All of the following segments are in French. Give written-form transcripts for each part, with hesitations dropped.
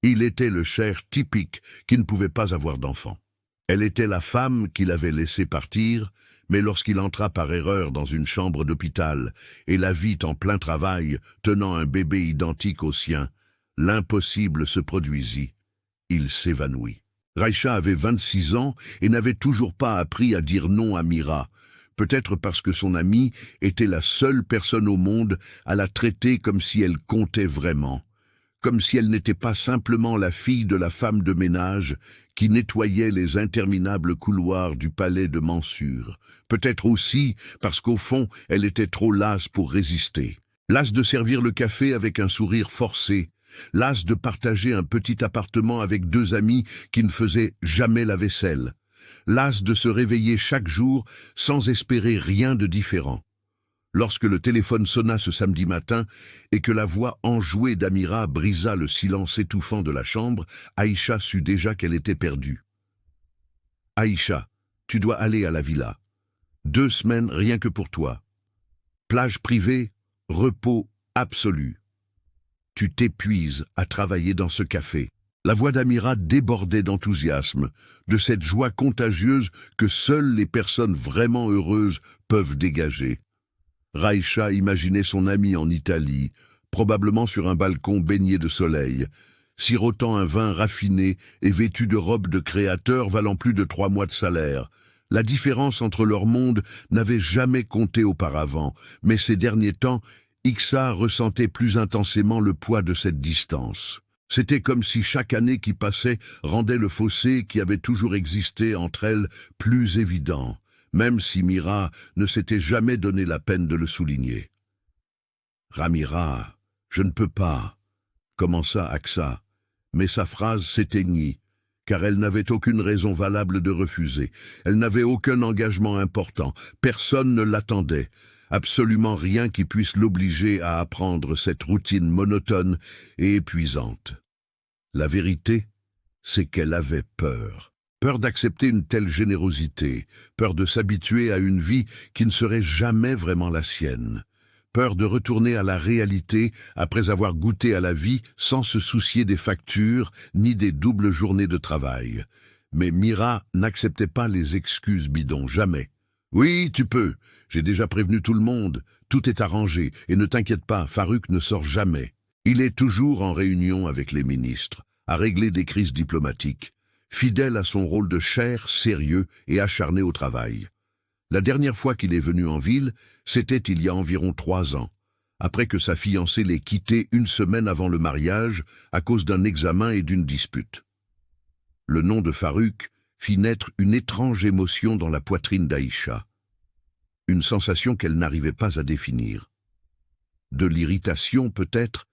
Il était le cher typique qui ne pouvait pas avoir d'enfant. Elle était la femme qu'il avait laissé partir, mais lorsqu'il entra par erreur dans une chambre d'hôpital et la vit en plein travail, tenant un bébé identique au sien, l'impossible se produisit. Il s'évanouit. Raïcha avait 26 ans et n'avait toujours pas appris à dire non à Mira, peut-être parce que son amie était la seule personne au monde à la traiter comme si elle comptait vraiment, comme si elle n'était pas simplement la fille de la femme de ménage qui nettoyait les interminables couloirs du palais de Mansur, peut-être aussi parce qu'au fond elle était trop lasse pour résister, lasse de servir le café avec un sourire forcé, lasse de partager un petit appartement avec 2 amis qui ne faisaient jamais la vaisselle, lasse de se réveiller chaque jour sans espérer rien de différent. Lorsque le téléphone sonna ce samedi matin et que la voix enjouée d'Amira brisa le silence étouffant de la chambre, Aïcha sut déjà qu'elle était perdue. « Aïcha, tu dois aller à la villa. 2 semaines rien que pour toi. Plage privée, repos absolu. Tu t'épuises à travailler dans ce café. » La voix d'Amira débordait d'enthousiasme, de cette joie contagieuse que seules les personnes vraiment heureuses peuvent dégager. Raïcha imaginait son amie en Italie, probablement sur un balcon baigné de soleil, sirotant un vin raffiné et vêtue de robes de créateur valant plus de 3 mois de salaire. La différence entre leurs mondes n'avait jamais compté auparavant, mais ces derniers temps, Ixa ressentait plus intensément le poids de cette distance. C'était comme si chaque année qui passait rendait le fossé qui avait toujours existé entre elles plus évident, même si Mira ne s'était jamais donné la peine de le souligner. « Ramira, je ne peux pas », commença Aksa, mais sa phrase s'éteignit, car elle n'avait aucune raison valable de refuser. Elle n'avait aucun engagement important, personne ne l'attendait, absolument rien qui puisse l'obliger à apprendre cette routine monotone et épuisante. La vérité, c'est qu'elle avait peur. Peur d'accepter une telle générosité, peur de s'habituer à une vie qui ne serait jamais vraiment la sienne, peur de retourner à la réalité après avoir goûté à la vie sans se soucier des factures ni des doubles journées de travail. Mais Mira n'acceptait pas les excuses bidons, jamais. « Oui, tu peux, j'ai déjà prévenu tout le monde, tout est arrangé, et ne t'inquiète pas, Farouk ne sort jamais. Il est toujours en réunion avec les ministres, à régler des crises diplomatiques, fidèle à son rôle de cher, sérieux et acharné au travail. La dernière fois qu'il est venu en ville, c'était il y a environ 3 ans, après que sa fiancée l'ait quitté 1 semaine avant le mariage à cause d'un examen et d'une dispute. » Le nom de Farouk fit naître une étrange émotion dans la poitrine d'Aïcha, une sensation qu'elle n'arrivait pas à définir. De l'irritation peut-être,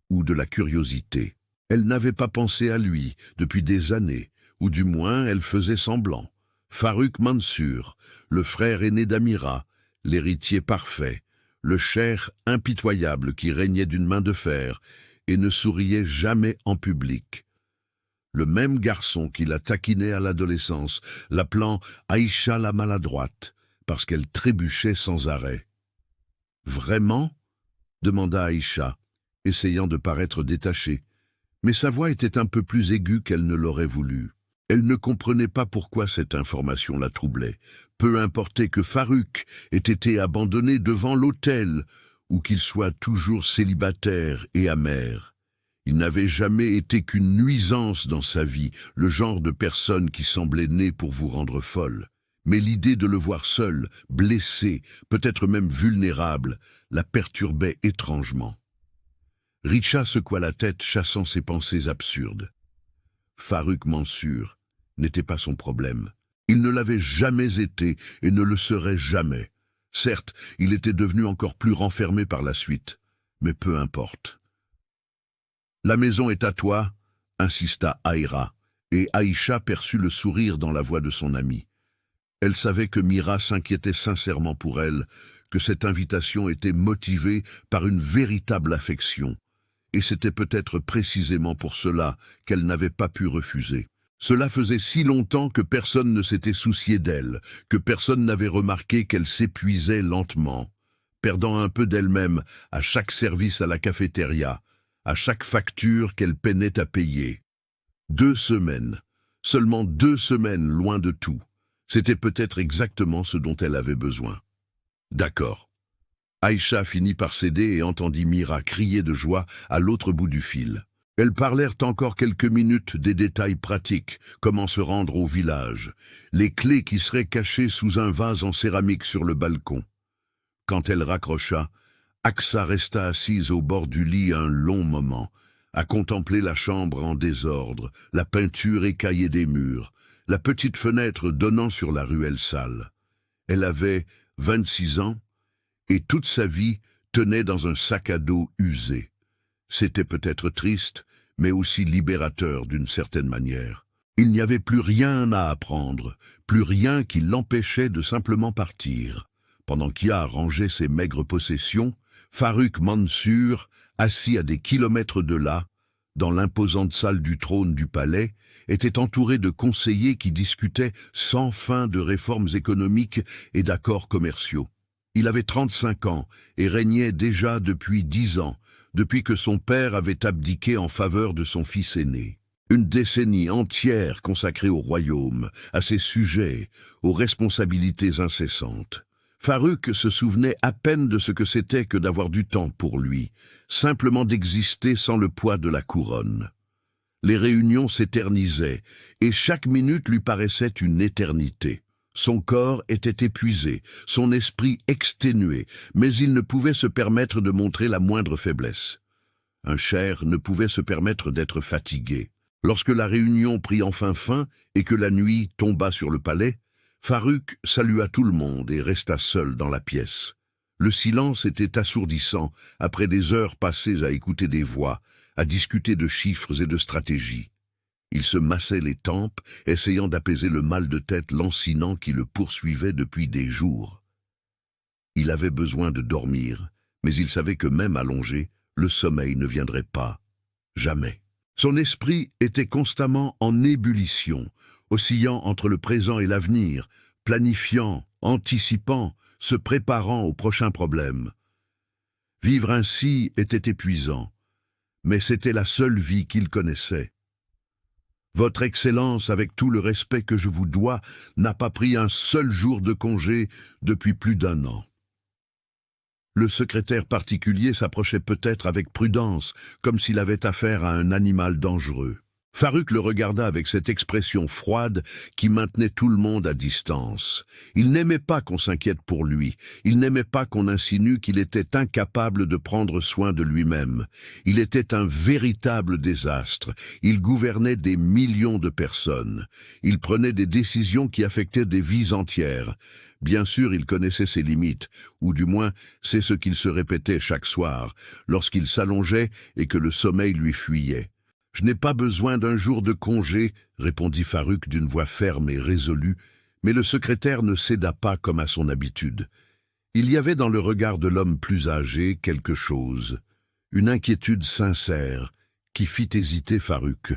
ou de la curiosité. Elle n'avait pas pensé à lui depuis des années, ou du moins elle faisait semblant. Farouk Mansur, le frère aîné d'Amira, l'héritier parfait, le cher impitoyable qui régnait d'une main de fer et ne souriait jamais en public. Le même garçon qui la taquinait à l'adolescence, l'appelant Aïcha la maladroite, parce qu'elle trébuchait sans arrêt. « Vraiment ?» demanda Aïcha, essayant de paraître détachée, mais sa voix était un peu plus aiguë qu'elle ne l'aurait voulu. Elle ne comprenait pas pourquoi cette information la troublait. Peu importait que Farouk ait été abandonné devant l'autel, ou qu'il soit toujours célibataire et amer. Il n'avait jamais été qu'une nuisance dans sa vie, le genre de personne qui semblait née pour vous rendre folle. Mais l'idée de le voir seul, blessé, peut-être même vulnérable, la perturbait étrangement. Richa secoua la tête, chassant ses pensées absurdes. Farouk Mansur n'était pas son problème. Il ne l'avait jamais été et ne le serait jamais. Certes, il était devenu encore plus renfermé par la suite, mais peu importe. « La maison est à toi », insista Aïra, et Aïcha perçut le sourire dans la voix de son amie. Elle savait que Mira s'inquiétait sincèrement pour elle, que cette invitation était motivée par une véritable affection, et c'était peut-être précisément pour cela qu'elle n'avait pas pu refuser. Cela faisait si longtemps que personne ne s'était soucié d'elle, que personne n'avait remarqué qu'elle s'épuisait lentement, perdant un peu d'elle-même à chaque service à la cafétéria, à chaque facture qu'elle peinait à payer. 2 semaines. Seulement 2 semaines loin de tout. C'était peut-être exactement ce dont elle avait besoin. D'accord. Aïcha finit par céder et entendit Mira crier de joie à l'autre bout du fil. Elles parlèrent encore quelques minutes des détails pratiques, comment se rendre au village, les clés qui seraient cachées sous un vase en céramique sur le balcon. Quand elle raccrocha, Aksa resta assise au bord du lit un long moment, à contempler la chambre en désordre, la peinture écaillée des murs, la petite fenêtre donnant sur la ruelle sale. Elle avait 26 ans, et toute sa vie tenait dans un sac à dos usé. C'était peut-être triste, mais aussi libérateur d'une certaine manière. Il n'y avait plus rien à apprendre, plus rien qui l'empêchait de simplement partir. Pendant qu'Ia rangeait ses maigres possessions, Farrukh Mansur, assis à des kilomètres de là, dans l'imposante salle du trône du palais, était entouré de conseillers qui discutaient sans fin de réformes économiques et d'accords commerciaux. Il avait 35 ans et régnait déjà depuis 10 ans, depuis que son père avait abdiqué en faveur de son fils aîné. Une décennie entière consacrée au royaume, à ses sujets, aux responsabilités incessantes. Farrukh se souvenait à peine de ce que c'était que d'avoir du temps pour lui, simplement d'exister sans le poids de la couronne. Les réunions s'éternisaient, et chaque minute lui paraissait une éternité. Son corps était épuisé, son esprit exténué, mais il ne pouvait se permettre de montrer la moindre faiblesse. Un cher ne pouvait se permettre d'être fatigué. Lorsque la réunion prit enfin fin et que la nuit tomba sur le palais, Farrukh salua tout le monde et resta seul dans la pièce. Le silence était assourdissant après des heures passées à écouter des voix, à discuter de chiffres et de stratégies. Il se massait les tempes, essayant d'apaiser le mal de tête lancinant qui le poursuivait depuis des jours. Il avait besoin de dormir, mais il savait que même allongé, le sommeil ne viendrait pas. Jamais. Son esprit était constamment en ébullition, oscillant entre le présent et l'avenir, planifiant, anticipant, se préparant aux prochains problèmes. Vivre ainsi était épuisant, mais c'était la seule vie qu'il connaissait. Votre Excellence, avec tout le respect que je vous dois, n'a pas pris un seul jour de congé depuis plus d'1 an. Le secrétaire particulier s'approchait peut-être avec prudence, comme s'il avait affaire à un animal dangereux. Farrukh le regarda avec cette expression froide qui maintenait tout le monde à distance. Il n'aimait pas qu'on s'inquiète pour lui, il n'aimait pas qu'on insinue qu'il était incapable de prendre soin de lui-même. Il était un véritable désastre, il gouvernait des millions de personnes. Il prenait des décisions qui affectaient des vies entières. Bien sûr, il connaissait ses limites, ou du moins, c'est ce qu'il se répétait chaque soir, lorsqu'il s'allongeait et que le sommeil lui fuyait. « Je n'ai pas besoin d'un jour de congé, » répondit Farrukh d'une voix ferme et résolue, mais le secrétaire ne céda pas comme à son habitude. Il y avait dans le regard de l'homme plus âgé quelque chose, une inquiétude sincère, qui fit hésiter Farrukh.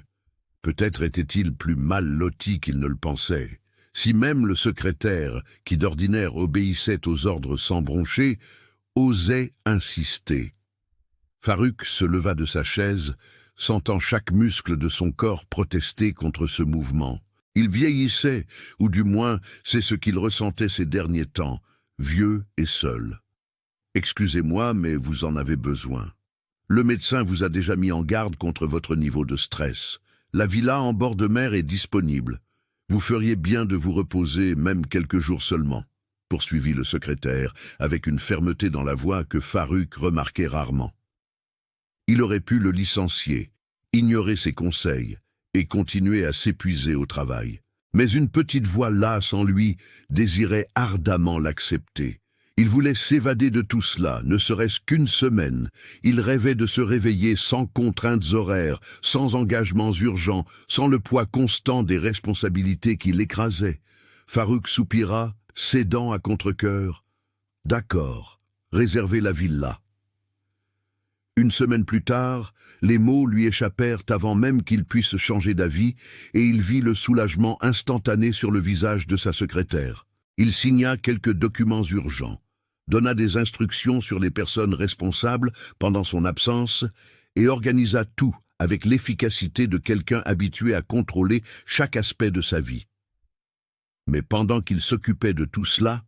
Peut-être était-il plus mal loti qu'il ne le pensait. Si même le secrétaire, qui d'ordinaire obéissait aux ordres sans broncher, osait insister. Farrukh se leva de sa chaise, sentant chaque muscle de son corps protester contre ce mouvement. Il vieillissait, ou du moins c'est ce qu'il ressentait ces derniers temps, vieux et seul. « Excusez-moi, mais vous en avez besoin. Le médecin vous a déjà mis en garde contre votre niveau de stress. La villa en bord de mer est disponible. Vous feriez bien de vous reposer, même quelques jours seulement, » poursuivit le secrétaire, avec une fermeté dans la voix que Farrukh remarquait rarement. Il aurait pu le licencier, ignorer ses conseils et continuer à s'épuiser au travail. Mais une petite voix lasse en lui désirait ardemment l'accepter. Il voulait s'évader de tout cela, ne serait-ce qu'une semaine. Il rêvait de se réveiller sans contraintes horaires, sans engagements urgents, sans le poids constant des responsabilités qui l'écrasaient. Farrukh soupira, cédant à contre-cœur. « D'accord, réservez la villa. » Une semaine plus tard, les mots lui échappèrent avant même qu'il puisse changer d'avis, et il vit le soulagement instantané sur le visage de sa secrétaire. Il signa quelques documents urgents, donna des instructions sur les personnes responsables pendant son absence et organisa tout avec l'efficacité de quelqu'un habitué à contrôler chaque aspect de sa vie. Mais pendant qu'il s'occupait de tout cela,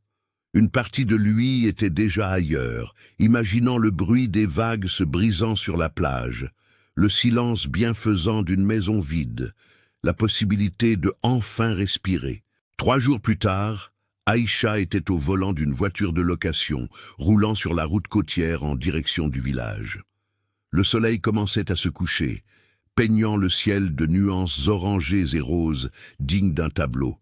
une partie de lui était déjà ailleurs, imaginant le bruit des vagues se brisant sur la plage, le silence bienfaisant d'une maison vide, la possibilité de enfin respirer. 3 jours plus tard, Aïcha était au volant d'une voiture de location, roulant sur la route côtière en direction du village. Le soleil commençait à se coucher, peignant le ciel de nuances orangées et roses dignes d'un tableau.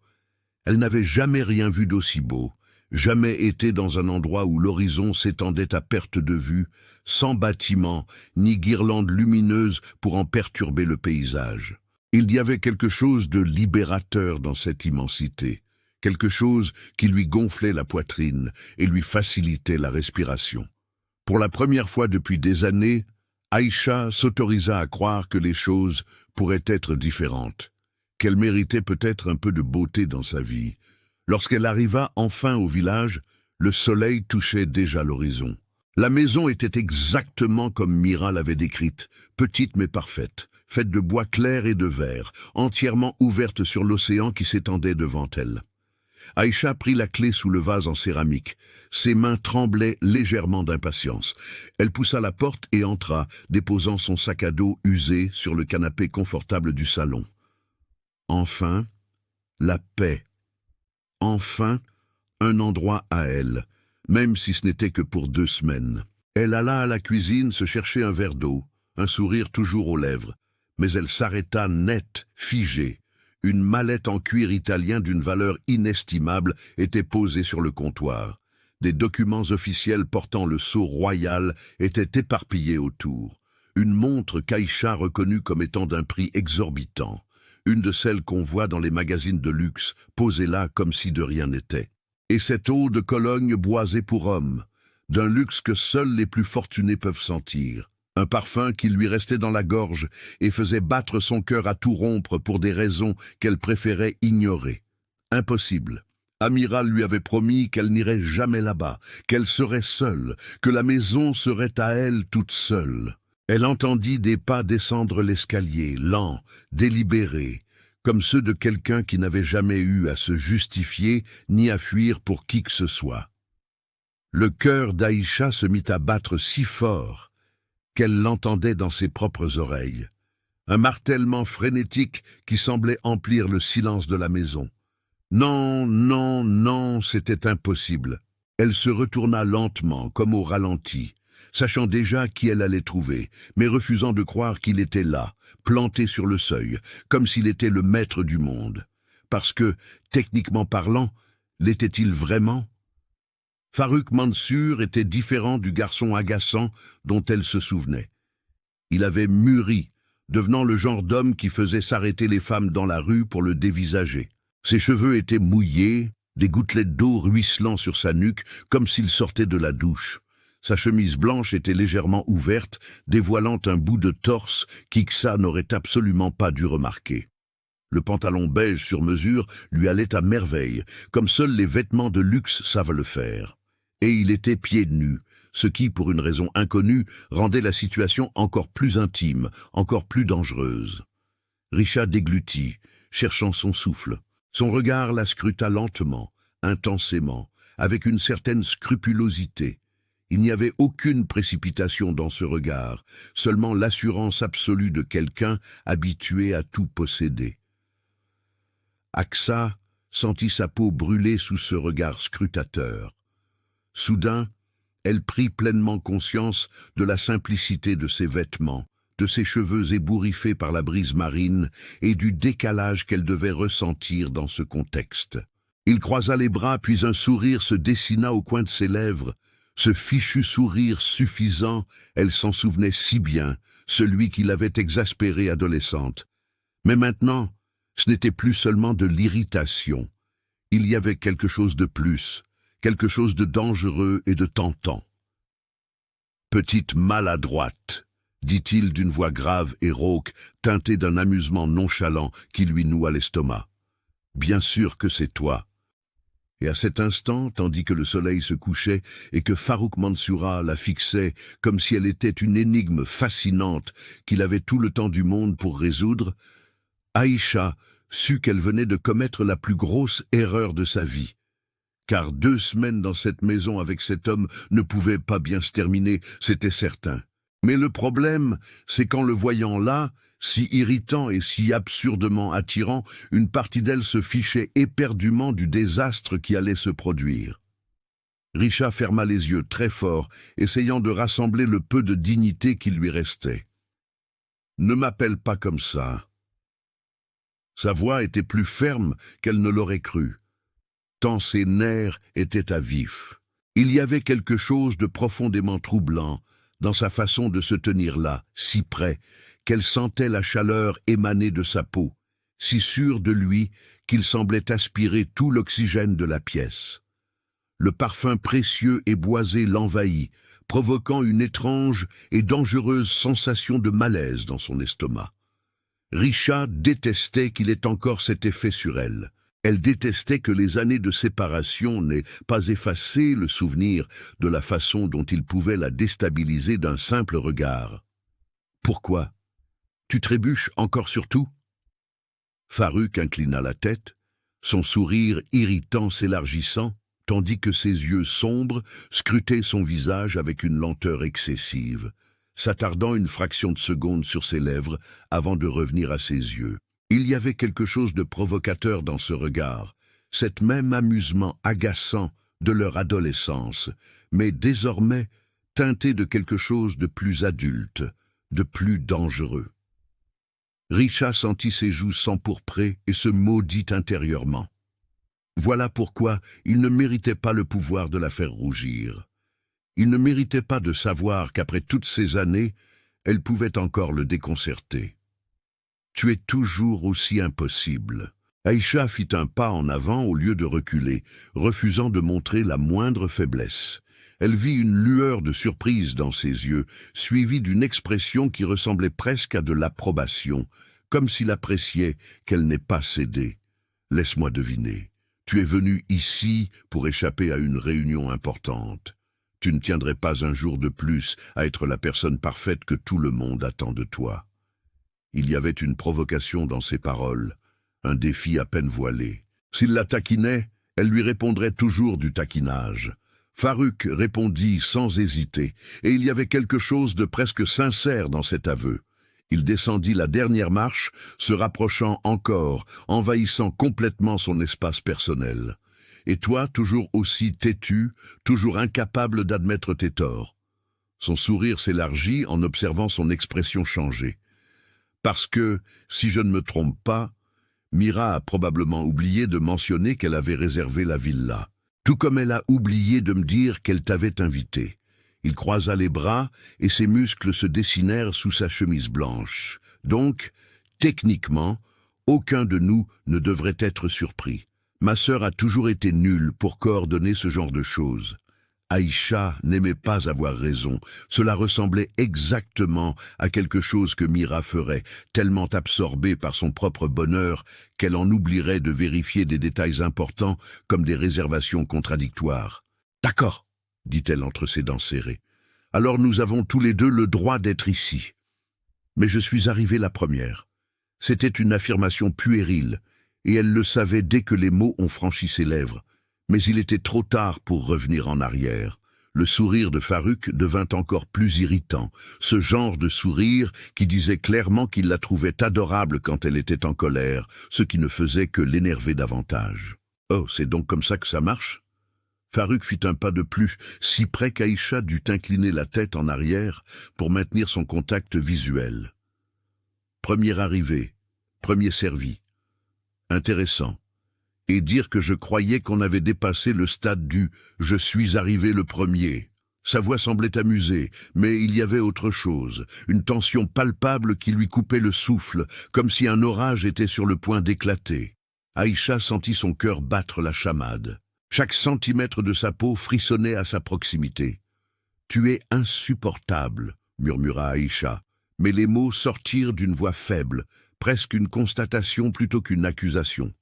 Elle n'avait jamais rien vu d'aussi beau, jamais été dans un endroit où l'horizon s'étendait à perte de vue, sans bâtiments ni guirlandes lumineuses pour en perturber le paysage. Il y avait quelque chose de libérateur dans cette immensité, quelque chose qui lui gonflait la poitrine et lui facilitait la respiration. Pour la première fois depuis des années, Aïcha s'autorisa à croire que les choses pourraient être différentes, qu'elle méritait peut-être un peu de beauté dans sa vie. Lorsqu'elle arriva enfin au village, le soleil touchait déjà l'horizon. La maison était exactement comme Mira l'avait décrite, petite mais parfaite, faite de bois clair et de verre, entièrement ouverte sur l'océan qui s'étendait devant elle. Aïcha prit la clé sous le vase en céramique. Ses mains tremblaient légèrement d'impatience. Elle poussa la porte et entra, déposant son sac à dos usé sur le canapé confortable du salon. Enfin, la paix. Enfin, un endroit à elle, même si ce n'était que pour 2 semaines. Elle alla à la cuisine se chercher un verre d'eau, un sourire toujours aux lèvres, mais elle s'arrêta nette, figée. Une mallette en cuir italien d'une valeur inestimable était posée sur le comptoir. Des documents officiels portant le sceau royal étaient éparpillés autour. Une montre qu'Aïcha reconnut comme étant d'un prix exorbitant. Une de celles qu'on voit dans les magazines de luxe, posée là comme si de rien n'était. Et cette eau de Cologne boisée pour homme, d'un luxe que seuls les plus fortunés peuvent sentir. Un parfum qui lui restait dans la gorge et faisait battre son cœur à tout rompre pour des raisons qu'elle préférait ignorer. Impossible. Amiral lui avait promis qu'elle n'irait jamais là-bas, qu'elle serait seule, que la maison serait à elle toute seule. Elle entendit des pas descendre l'escalier, lents, délibérés, comme ceux de quelqu'un qui n'avait jamais eu à se justifier ni à fuir pour qui que ce soit. Le cœur d'Aïcha se mit à battre si fort qu'elle l'entendait dans ses propres oreilles. Un martèlement frénétique qui semblait emplir le silence de la maison. Non, non, non, c'était impossible. Elle se retourna lentement, comme au ralenti, sachant déjà qui elle allait trouver, mais refusant de croire qu'il était là, planté sur le seuil, comme s'il était le maître du monde. Parce que, techniquement parlant, l'était-il vraiment ? Farouk Mansour était différent du garçon agaçant dont elle se souvenait. Il avait mûri, devenant le genre d'homme qui faisait s'arrêter les femmes dans la rue pour le dévisager. Ses cheveux étaient mouillés, des gouttelettes d'eau ruisselant sur sa nuque comme s'il sortait de la douche. Sa chemise blanche était légèrement ouverte, dévoilant un bout de torse qu'Ixa n'aurait absolument pas dû remarquer. Le pantalon beige sur mesure lui allait à merveille, comme seuls les vêtements de luxe savent le faire. Et il était pieds nus, ce qui, pour une raison inconnue, rendait la situation encore plus intime, encore plus dangereuse. Richa déglutit, cherchant son souffle. Son regard la scruta lentement, intensément, avec une certaine scrupulosité. Il n'y avait aucune précipitation dans ce regard, seulement l'assurance absolue de quelqu'un habitué à tout posséder. Aksa sentit sa peau brûler sous ce regard scrutateur. Soudain, elle prit pleinement conscience de la simplicité de ses vêtements, de ses cheveux ébouriffés par la brise marine et du décalage qu'elle devait ressentir dans ce contexte. Il croisa les bras, puis un sourire se dessina au coin de ses lèvres. Ce fichu sourire suffisant, elle s'en souvenait si bien, celui qui l'avait exaspérée adolescente. Mais maintenant, ce n'était plus seulement de l'irritation. Il y avait quelque chose de plus, quelque chose de dangereux et de tentant. « Petite maladroite », dit-il d'une voix grave et rauque, teintée d'un amusement nonchalant qui lui noua l'estomac. « Bien sûr que c'est toi. » Et à cet instant, tandis que le soleil se couchait et que Farrukh Mansoura la fixait comme si elle était une énigme fascinante qu'il avait tout le temps du monde pour résoudre, Aïcha sut qu'elle venait de commettre la plus grosse erreur de sa vie. Car 2 semaines dans cette maison avec cet homme ne pouvaient pas bien se terminer, c'était certain. Mais le problème, c'est qu'en le voyant là, si irritant et si absurdement attirant, une partie d'elle se fichait éperdument du désastre qui allait se produire. Richa ferma les yeux très fort, essayant de rassembler le peu de dignité qui lui restait. « Ne m'appelle pas comme ça. » Sa voix était plus ferme qu'elle ne l'aurait cru, tant ses nerfs étaient à vif. Il y avait quelque chose de profondément troublant dans sa façon de se tenir là, si près, qu'elle sentait la chaleur émaner de sa peau, si sûre de lui qu'il semblait aspirer tout l'oxygène de la pièce. Le parfum précieux et boisé l'envahit, provoquant une étrange et dangereuse sensation de malaise dans son estomac. Richa détestait qu'il ait encore cet effet sur elle. Elle détestait que les années de séparation n'aient pas effacé le souvenir de la façon dont il pouvait la déstabiliser d'un simple regard. « Pourquoi ? Tu trébuches encore sur tout ?» Farrukh inclina la tête, son sourire irritant s'élargissant, tandis que ses yeux sombres scrutaient son visage avec une lenteur excessive, s'attardant une fraction de seconde sur ses lèvres avant de revenir à ses yeux. Il y avait quelque chose de provocateur dans ce regard, cet même amusement agaçant de leur adolescence, mais désormais teinté de quelque chose de plus adulte, de plus dangereux. Richa sentit ses joues s'empourprer et se maudit intérieurement. Voilà pourquoi il ne méritait pas le pouvoir de la faire rougir. Il ne méritait pas de savoir qu'après toutes ces années, elle pouvait encore le déconcerter. « Tu es toujours aussi impossible. » Aïcha fit un pas en avant au lieu de reculer, refusant de montrer la moindre faiblesse. Elle vit une lueur de surprise dans ses yeux, suivie d'une expression qui ressemblait presque à de l'approbation, comme s'il appréciait qu'elle n'ait pas cédé. « Laisse-moi deviner. Tu es venu ici pour échapper à une réunion importante. Tu ne tiendrais pas un jour de plus à être la personne parfaite que tout le monde attend de toi. » Il y avait une provocation dans ses paroles, un défi à peine voilé. S'il la taquinait, elle lui répondrait toujours du taquinage. Farrukh répondit sans hésiter, et il y avait quelque chose de presque sincère dans cet aveu. Il descendit la dernière marche, se rapprochant encore, envahissant complètement son espace personnel. Et toi, toujours aussi têtu, toujours incapable d'admettre tes torts. Son sourire s'élargit en observant son expression changer. Parce que, si je ne me trompe pas, Mira a probablement oublié de mentionner qu'elle avait réservé la villa, tout comme elle a oublié de me dire qu'elle t'avait invité. Il croisa les bras et ses muscles se dessinèrent sous sa chemise blanche. Donc, techniquement, aucun de nous ne devrait être surpris. Ma sœur a toujours été nulle pour coordonner ce genre de choses. Aïcha n'aimait pas avoir raison. Cela ressemblait exactement à quelque chose que Mira ferait, tellement absorbée par son propre bonheur qu'elle en oublierait de vérifier des détails importants comme des réservations contradictoires. « D'accord, » dit-elle entre ses dents serrées. « Alors nous avons tous les deux le droit d'être ici. Mais je suis arrivée la première. » C'était une affirmation puérile, et elle le savait dès que les mots ont franchi ses lèvres. Mais il était trop tard pour revenir en arrière. Le sourire de Farrukh devint encore plus irritant, ce genre de sourire qui disait clairement qu'il la trouvait adorable quand elle était en colère, ce qui ne faisait que l'énerver davantage. « Oh, c'est donc comme ça que ça marche ?» Farrukh fit un pas de plus, si près qu'Aïcha dut incliner la tête en arrière pour maintenir son contact visuel. Premier arrivé, premier servi. Intéressant. Et dire que je croyais qu'on avait dépassé le stade du « je suis arrivé le premier ». Sa voix semblait amusée, mais il y avait autre chose, une tension palpable qui lui coupait le souffle, comme si un orage était sur le point d'éclater. Aïcha sentit son cœur battre la chamade. Chaque centimètre de sa peau frissonnait à sa proximité. « Tu es insupportable », murmura Aïcha, mais les mots sortirent d'une voix faible, presque une constatation plutôt qu'une accusation.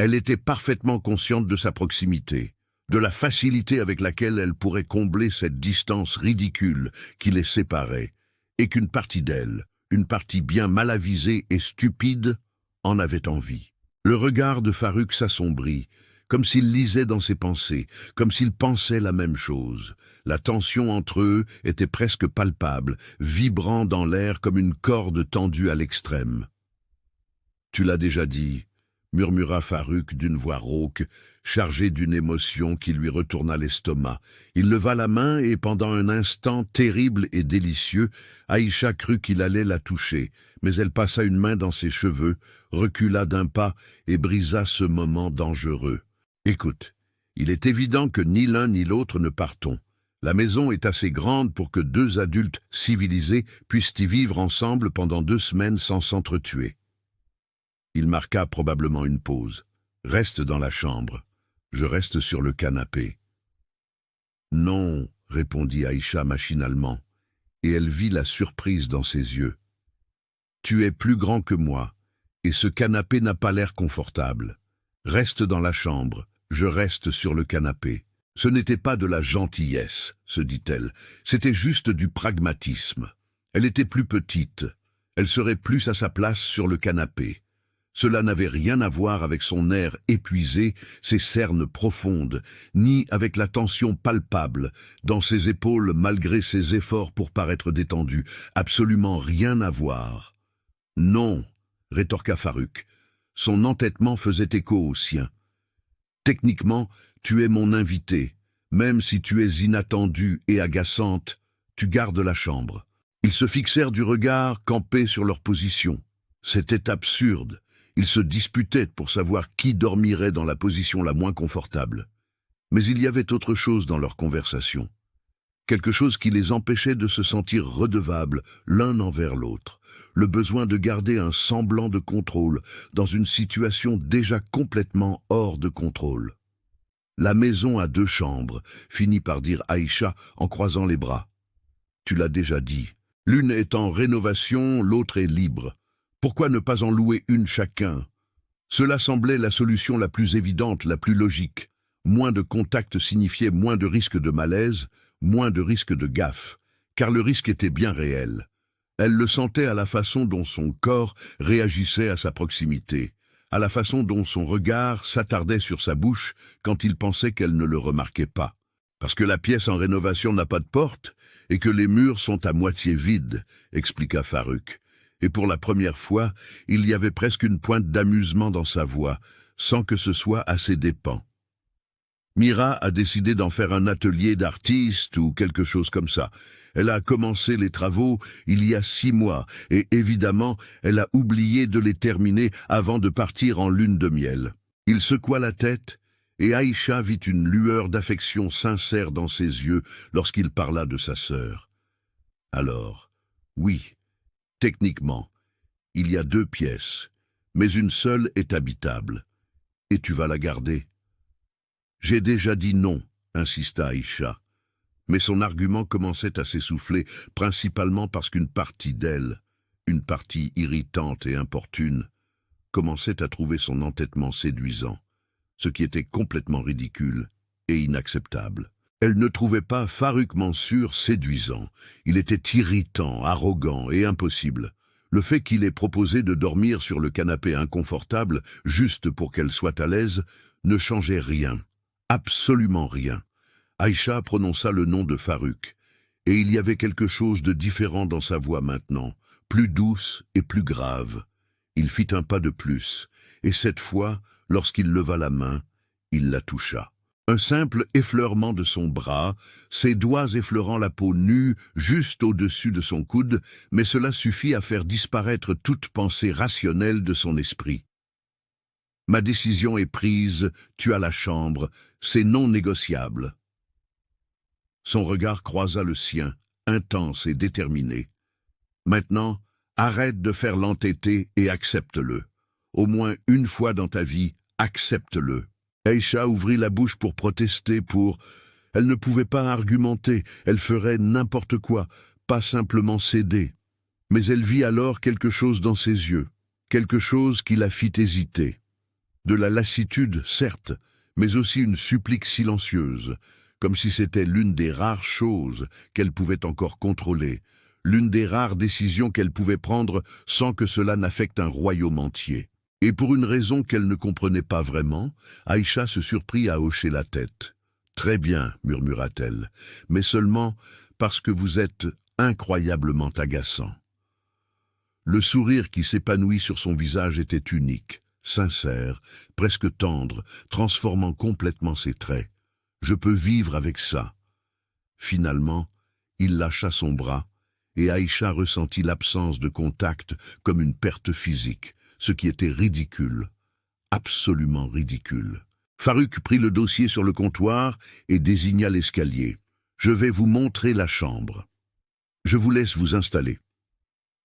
Elle était parfaitement consciente de sa proximité, de la facilité avec laquelle elle pourrait combler cette distance ridicule qui les séparait, et qu'une partie d'elle, une partie bien mal avisée et stupide, en avait envie. Le regard de Farouk s'assombrit, comme s'il lisait dans ses pensées, comme s'il pensait la même chose. La tension entre eux était presque palpable, vibrant dans l'air comme une corde tendue à l'extrême. « Tu l'as déjà dit », murmura Farouk d'une voix rauque, chargée d'une émotion qui lui retourna l'estomac. Il leva la main et pendant un instant terrible et délicieux, Aïcha crut qu'il allait la toucher, mais elle passa une main dans ses cheveux, recula d'un pas et brisa ce moment dangereux. « Écoute, il est évident que ni l'un ni l'autre ne partons. La maison est assez grande pour que deux adultes civilisés puissent y vivre ensemble pendant 2 semaines sans s'entretuer. » Il marqua probablement une pause. « Reste dans la chambre. Je reste sur le canapé. »« Non, » répondit Aïcha machinalement, et elle vit la surprise dans ses yeux. « Tu es plus grand que moi, et ce canapé n'a pas l'air confortable. Reste dans la chambre, je reste sur le canapé. » Ce n'était pas de la gentillesse, se dit-elle, c'était juste du pragmatisme. Elle était plus petite, elle serait plus à sa place sur le canapé. Cela n'avait rien à voir avec son air épuisé, ses cernes profondes, ni avec la tension palpable dans ses épaules malgré ses efforts pour paraître détendue. Absolument rien à voir. « Non », rétorqua Farouk. Son entêtement faisait écho au sien. « Techniquement, tu es mon invité. Même si tu es inattendue et agaçante, tu gardes la chambre. » Ils se fixèrent du regard campés sur leur position. C'était absurde. Ils se disputaient pour savoir qui dormirait dans la position la moins confortable. Mais il y avait autre chose dans leur conversation. Quelque chose qui les empêchait de se sentir redevables l'un envers l'autre. Le besoin de garder un semblant de contrôle dans une situation déjà complètement hors de contrôle. « La maison a 2 chambres, finit par dire Aïcha en croisant les bras. Tu l'as déjà dit. L'une est en rénovation, l'autre est libre. Pourquoi ne pas en louer une chacun? Cela semblait la solution la plus évidente, la plus logique. Moins de contact signifiait moins de risque de malaise, moins de risque de gaffe, car le risque était bien réel. Elle le sentait à la façon dont son corps réagissait à sa proximité, à la façon dont son regard s'attardait sur sa bouche quand il pensait qu'elle ne le remarquait pas. Parce que la pièce en rénovation n'a pas de porte et que les murs sont à moitié vides, expliqua Farouk. Et pour la première fois, il y avait presque une pointe d'amusement dans sa voix, sans que ce soit à ses dépens. Mira a décidé d'en faire un atelier d'artiste ou quelque chose comme ça. Elle a commencé les travaux il y a 6 mois, et évidemment, elle a oublié de les terminer avant de partir en lune de miel. Il secoua la tête, et Aïcha vit une lueur d'affection sincère dans ses yeux lorsqu'il parla de sa sœur. Alors, oui, techniquement, il y a 2 pièces, mais une seule est habitable. Et tu vas la garder? J'ai déjà dit non, insista Aïcha. Mais son argument commençait à s'essouffler, principalement parce qu'une partie d'elle, une partie irritante et importune, commençait à trouver son entêtement séduisant, ce qui était complètement ridicule et inacceptable. Elle ne trouvait pas Farouk Mansour séduisant. Il était irritant, arrogant et impossible. Le fait qu'il ait proposé de dormir sur le canapé inconfortable, juste pour qu'elle soit à l'aise, ne changeait rien. Absolument rien. Aïcha prononça le nom de Farouk, et il y avait quelque chose de différent dans sa voix maintenant, plus douce et plus grave. Il fit un pas de plus, et cette fois, lorsqu'il leva la main, il la toucha. Un simple effleurement de son bras, ses doigts effleurant la peau nue juste au-dessus de son coude, mais cela suffit à faire disparaître toute pensée rationnelle de son esprit. « Ma décision est prise, tu as la chambre, c'est non négociable. » Son regard croisa le sien, intense et déterminé. « Maintenant, arrête de faire l'entêté et accepte-le. Au moins une fois dans ta vie, accepte-le. » Aïcha ouvrit la bouche pour protester, Elle ne pouvait pas argumenter, elle ferait n'importe quoi, pas simplement céder. Mais elle vit alors quelque chose dans ses yeux, quelque chose qui la fit hésiter. De la lassitude, certes, mais aussi une supplique silencieuse, comme si c'était l'une des rares choses qu'elle pouvait encore contrôler, l'une des rares décisions qu'elle pouvait prendre sans que cela n'affecte un royaume entier. Et pour une raison qu'elle ne comprenait pas vraiment, Aïcha se surprit à hocher la tête. « Très bien, murmura-t-elle, mais seulement parce que vous êtes incroyablement agaçant. » Le sourire qui s'épanouit sur son visage était unique, sincère, presque tendre, transformant complètement ses traits. « Je peux vivre avec ça. » Finalement, il lâcha son bras, et Aïcha ressentit l'absence de contact comme une perte physique, ce qui était ridicule, absolument ridicule. Farouk prit le dossier sur le comptoir et désigna l'escalier. « Je vais vous montrer la chambre. Je vous laisse vous installer. »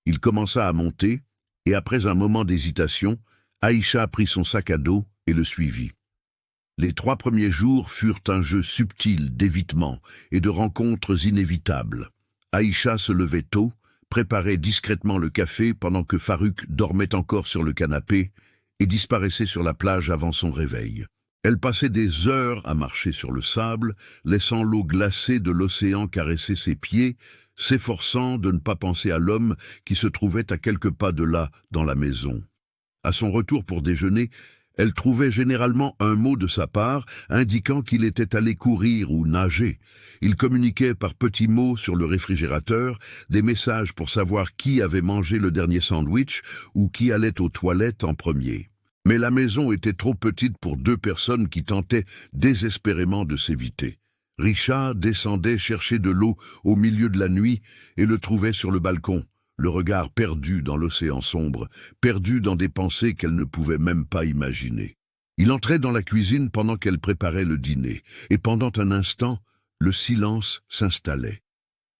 Il commença à monter, et après un moment d'hésitation, Aïcha prit son sac à dos et le suivit. Les 3 premiers jours furent un jeu subtil d'évitement et de rencontres inévitables. Aïcha se levait tôt, préparait discrètement le café pendant que Farouk dormait encore sur le canapé et disparaissait sur la plage avant son réveil. Elle passait des heures à marcher sur le sable, laissant l'eau glacée de l'océan caresser ses pieds, s'efforçant de ne pas penser à l'homme qui se trouvait à quelques pas de là, dans la maison. À son retour pour déjeuner, elle trouvait généralement un mot de sa part indiquant qu'il était allé courir ou nager. Il communiquait par petits mots sur le réfrigérateur des messages pour savoir qui avait mangé le dernier sandwich ou qui allait aux toilettes en premier. Mais la maison était trop petite pour 2 personnes qui tentaient désespérément de s'éviter. Richa descendait chercher de l'eau au milieu de la nuit et le trouvait sur le balcon, le regard perdu dans l'océan sombre, perdu dans des pensées qu'elle ne pouvait même pas imaginer. Il entrait dans la cuisine pendant qu'elle préparait le dîner, et pendant un instant, le silence s'installait.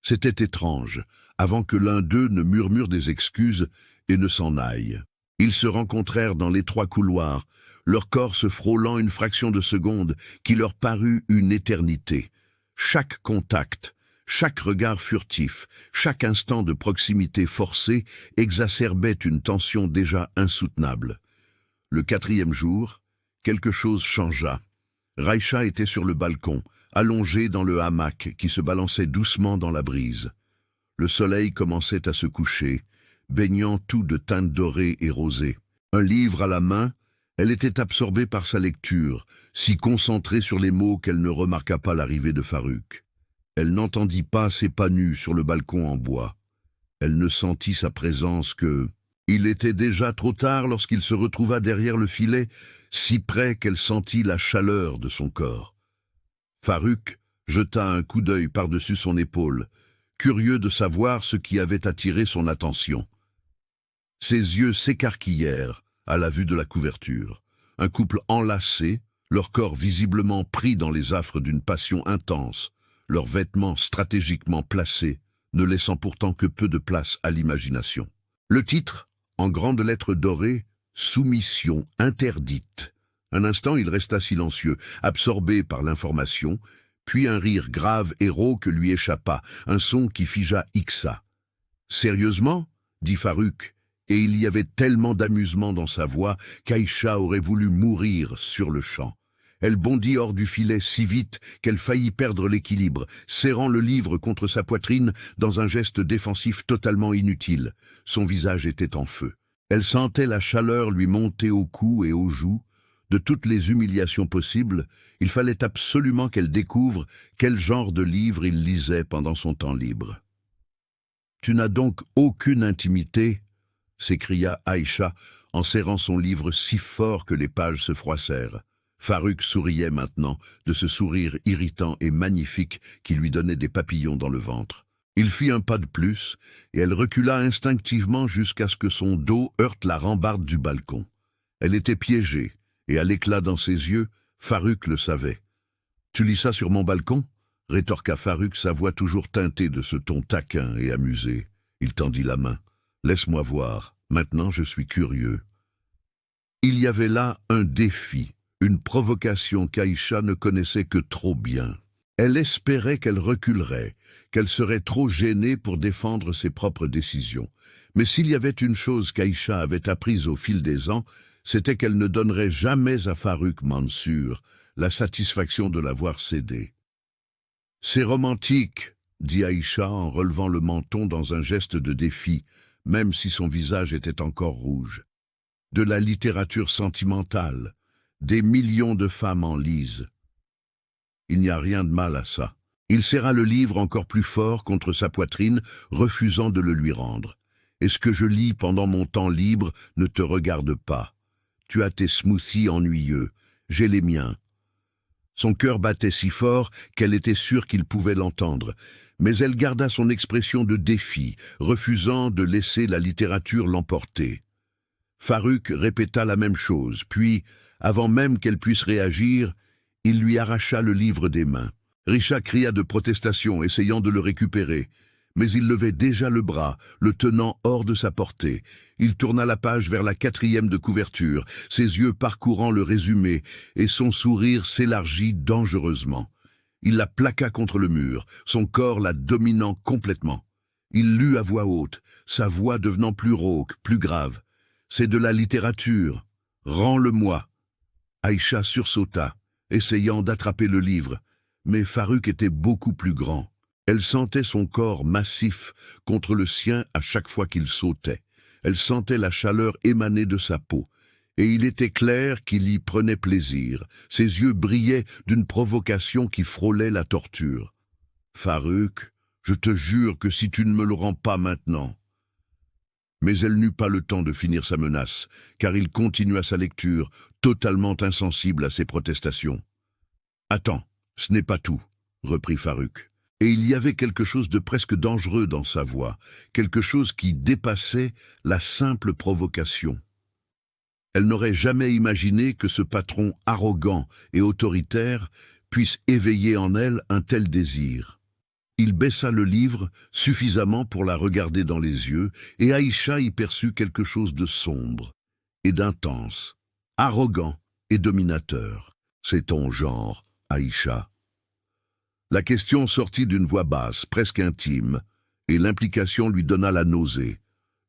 C'était étrange, avant que l'un d'eux ne murmure des excuses et ne s'en aille. Ils se rencontrèrent dans l'étroit couloir, leur corps se frôlant une fraction de seconde qui leur parut une éternité. Chaque contact, chaque regard furtif, chaque instant de proximité forcée exacerbait une tension déjà insoutenable. Le 4e jour, quelque chose changea. Raïcha était sur le balcon, allongée dans le hamac qui se balançait doucement dans la brise. Le soleil commençait à se coucher, baignant tout de teintes dorées et rosées. Un livre à la main, elle était absorbée par sa lecture, si concentrée sur les mots qu'elle ne remarqua pas l'arrivée de Farouk. Elle n'entendit pas ses pas nus sur le balcon en bois. Elle ne sentit sa présence que... Il était déjà trop tard lorsqu'il se retrouva derrière le filet, si près qu'elle sentit la chaleur de son corps. Farouk jeta un coup d'œil par-dessus son épaule, curieux de savoir ce qui avait attiré son attention. Ses yeux s'écarquillèrent à la vue de la couverture. Un couple enlacé, leur corps visiblement pris dans les affres d'une passion intense, leurs vêtements stratégiquement placés, ne laissant pourtant que peu de place à l'imagination. Le titre, en grandes lettres dorées, « Soumission interdite ». Un instant, il resta silencieux, absorbé par l'information, puis un rire grave et rauque lui échappa, un son qui figea Ixa. « Sérieusement » dit Farouk, et il y avait tellement d'amusement dans sa voix qu'Aïcha aurait voulu mourir sur le champ. Elle bondit hors du filet si vite qu'elle faillit perdre l'équilibre, serrant le livre contre sa poitrine dans un geste défensif totalement inutile. Son visage était en feu. Elle sentait la chaleur lui monter au cou et aux joues. De toutes les humiliations possibles, il fallait absolument qu'elle découvre quel genre de livre il lisait pendant son temps libre. « Tu n'as donc aucune intimité ?» s'écria Aïcha en serrant son livre si fort que les pages se froissèrent. Farouk souriait maintenant, de ce sourire irritant et magnifique qui lui donnait des papillons dans le ventre. Il fit un pas de plus, et elle recula instinctivement jusqu'à ce que son dos heurte la rambarde du balcon. Elle était piégée, et à l'éclat dans ses yeux, Farouk le savait. « Tu lis ça sur mon balcon ?» rétorqua Farouk, sa voix toujours teintée de ce ton taquin et amusé. Il tendit la main. « Laisse-moi voir, maintenant je suis curieux. » Il y avait là un défi, une provocation qu'Aïcha ne connaissait que trop bien. Elle espérait qu'elle reculerait, qu'elle serait trop gênée pour défendre ses propres décisions. Mais s'il y avait une chose qu'Aïcha avait apprise au fil des ans, c'était qu'elle ne donnerait jamais à Farrukh Mansur la satisfaction de l'avoir cédé. « C'est romantique », dit Aïcha en relevant le menton dans un geste de défi, même si son visage était encore rouge. « De la littérature sentimentale, des millions de femmes en lisent. Il n'y a rien de mal à ça. » Il serra le livre encore plus fort contre sa poitrine, refusant de le lui rendre. « Et ce que je lis pendant mon temps libre ne te regarde pas. Tu as tes smoothies ennuyeux, j'ai les miens. » Son cœur battait si fort qu'elle était sûre qu'il pouvait l'entendre, mais elle garda son expression de défi, refusant de laisser la littérature l'emporter. Farrukh répéta la même chose, puis, avant même qu'elle puisse réagir, il lui arracha le livre des mains. Aïcha cria de protestation, essayant de le récupérer, mais il levait déjà le bras, le tenant hors de sa portée. Il tourna la page vers la 4e de couverture, ses yeux parcourant le résumé, et son sourire s'élargit dangereusement. Il la plaqua contre le mur, son corps la dominant complètement. Il lut à voix haute, sa voix devenant plus rauque, plus grave. « C'est de la littérature. Rends-le-moi. » Aïcha sursauta, essayant d'attraper le livre, mais Farrukh était beaucoup plus grand. Elle sentait son corps massif contre le sien à chaque fois qu'il sautait. Elle sentait la chaleur émaner de sa peau, et il était clair qu'il y prenait plaisir. Ses yeux brillaient d'une provocation qui frôlait la torture. « Farrukh, je te jure que si tu ne me le rends pas maintenant... » Mais elle n'eut pas le temps de finir sa menace, car il continua sa lecture, totalement insensible à ses protestations. « Attends, ce n'est pas tout, » reprit Farrukh. Et il y avait quelque chose de presque dangereux dans sa voix, quelque chose qui dépassait la simple provocation. Elle n'aurait jamais imaginé que ce patron arrogant et autoritaire puisse éveiller en elle un tel désir. Il baissa le livre suffisamment pour la regarder dans les yeux, et Aïcha y perçut quelque chose de sombre et d'intense, arrogant et dominateur. « C'est ton genre, Aïcha. » La question sortit d'une voix basse, presque intime, et l'implication lui donna la nausée.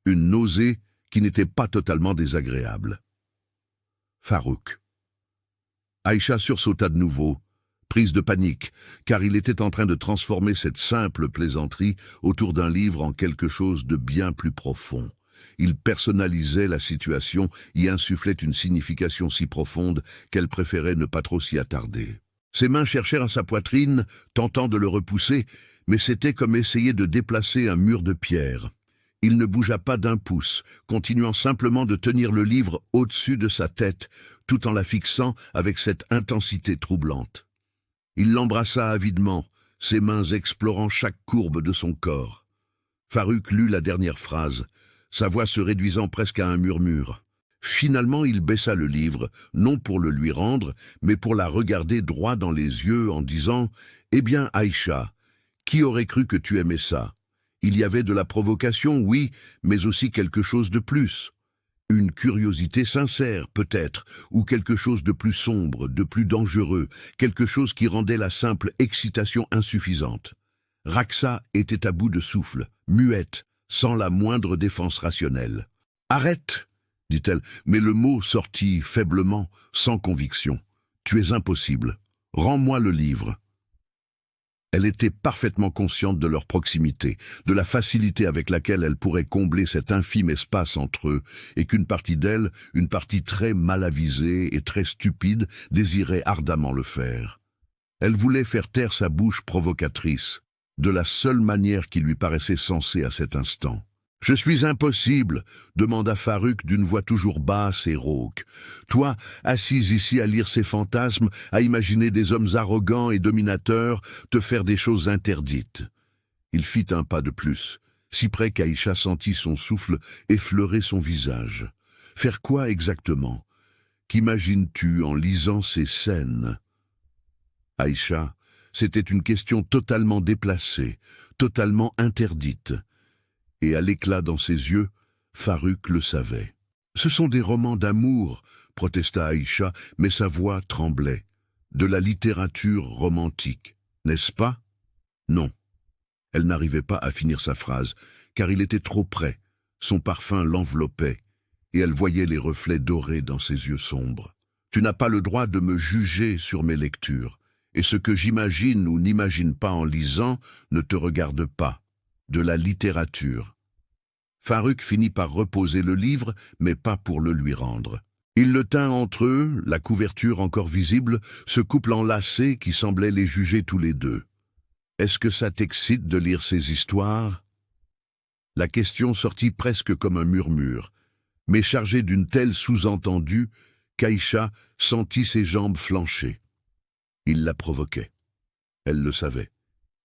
Une nausée qui n'était pas totalement désagréable. Farrukh. Aïcha sursauta de nouveau, prise de panique, car il était en train de transformer cette simple plaisanterie autour d'un livre en quelque chose de bien plus profond. Il personnalisait la situation, y insufflait une signification si profonde qu'elle préférait ne pas trop s'y attarder. Ses mains cherchèrent à sa poitrine, tentant de le repousser, mais c'était comme essayer de déplacer un mur de pierre. Il ne bougea pas d'un pouce, continuant simplement de tenir le livre au-dessus de sa tête, tout en la fixant avec cette intensité troublante. Il l'embrassa avidement, ses mains explorant chaque courbe de son corps. Farrukh lut la dernière phrase, sa voix se réduisant presque à un murmure. Finalement, il baissa le livre, non pour le lui rendre, mais pour la regarder droit dans les yeux en disant « Eh bien, Aïcha, qui aurait cru que tu aimais ça ? Il y avait de la provocation, oui, mais aussi quelque chose de plus. Une curiosité sincère, peut-être, ou quelque chose de plus sombre, de plus dangereux, quelque chose qui rendait la simple excitation insuffisante. » Raksa était à bout de souffle, muette, sans la moindre défense rationnelle. « Arrête !» dit-elle, mais le mot sortit faiblement, sans conviction. « Tu es impossible. Rends-moi le livre. » Elle était parfaitement consciente de leur proximité, de la facilité avec laquelle elle pourrait combler cet infime espace entre eux, et qu'une partie d'elle, une partie très mal avisée et très stupide, désirait ardemment le faire. Elle voulait faire taire sa bouche provocatrice, de la seule manière qui lui paraissait sensée à cet instant. « Je suis impossible !» demanda Farrukh d'une voix toujours basse et rauque. « Toi, assise ici à lire ces fantasmes, à imaginer des hommes arrogants et dominateurs te faire des choses interdites. » Il fit un pas de plus, si près qu'Aïcha sentit son souffle effleurer son visage. « Faire quoi exactement? Qu'imagines-tu en lisant ces scènes ?» Aïcha, c'était une question totalement déplacée, totalement interdite. Et à l'éclat dans ses yeux, Farrukh le savait. « Ce sont des romans d'amour, » protesta Aïcha, mais sa voix tremblait. « De la littérature romantique, n'est-ce pas ?»« Non. » Elle n'arrivait pas à finir sa phrase, car il était trop près. Son parfum l'enveloppait. et elle voyait les reflets dorés dans ses yeux sombres. « Tu n'as pas le droit de me juger sur mes lectures, et ce que j'imagine ou n'imagine pas en lisant ne te regarde pas. De la littérature. » Faruk finit par reposer le livre, mais pas pour le lui rendre. Il le tint entre eux, la couverture encore visible, ce couple enlacé qui semblait les juger tous les deux. « Est-ce que ça t'excite de lire ces histoires ?» La question sortit presque comme un murmure, mais chargée d'une telle sous-entendue qu'Aïcha sentit ses jambes flancher. Il la provoquait. Elle le savait.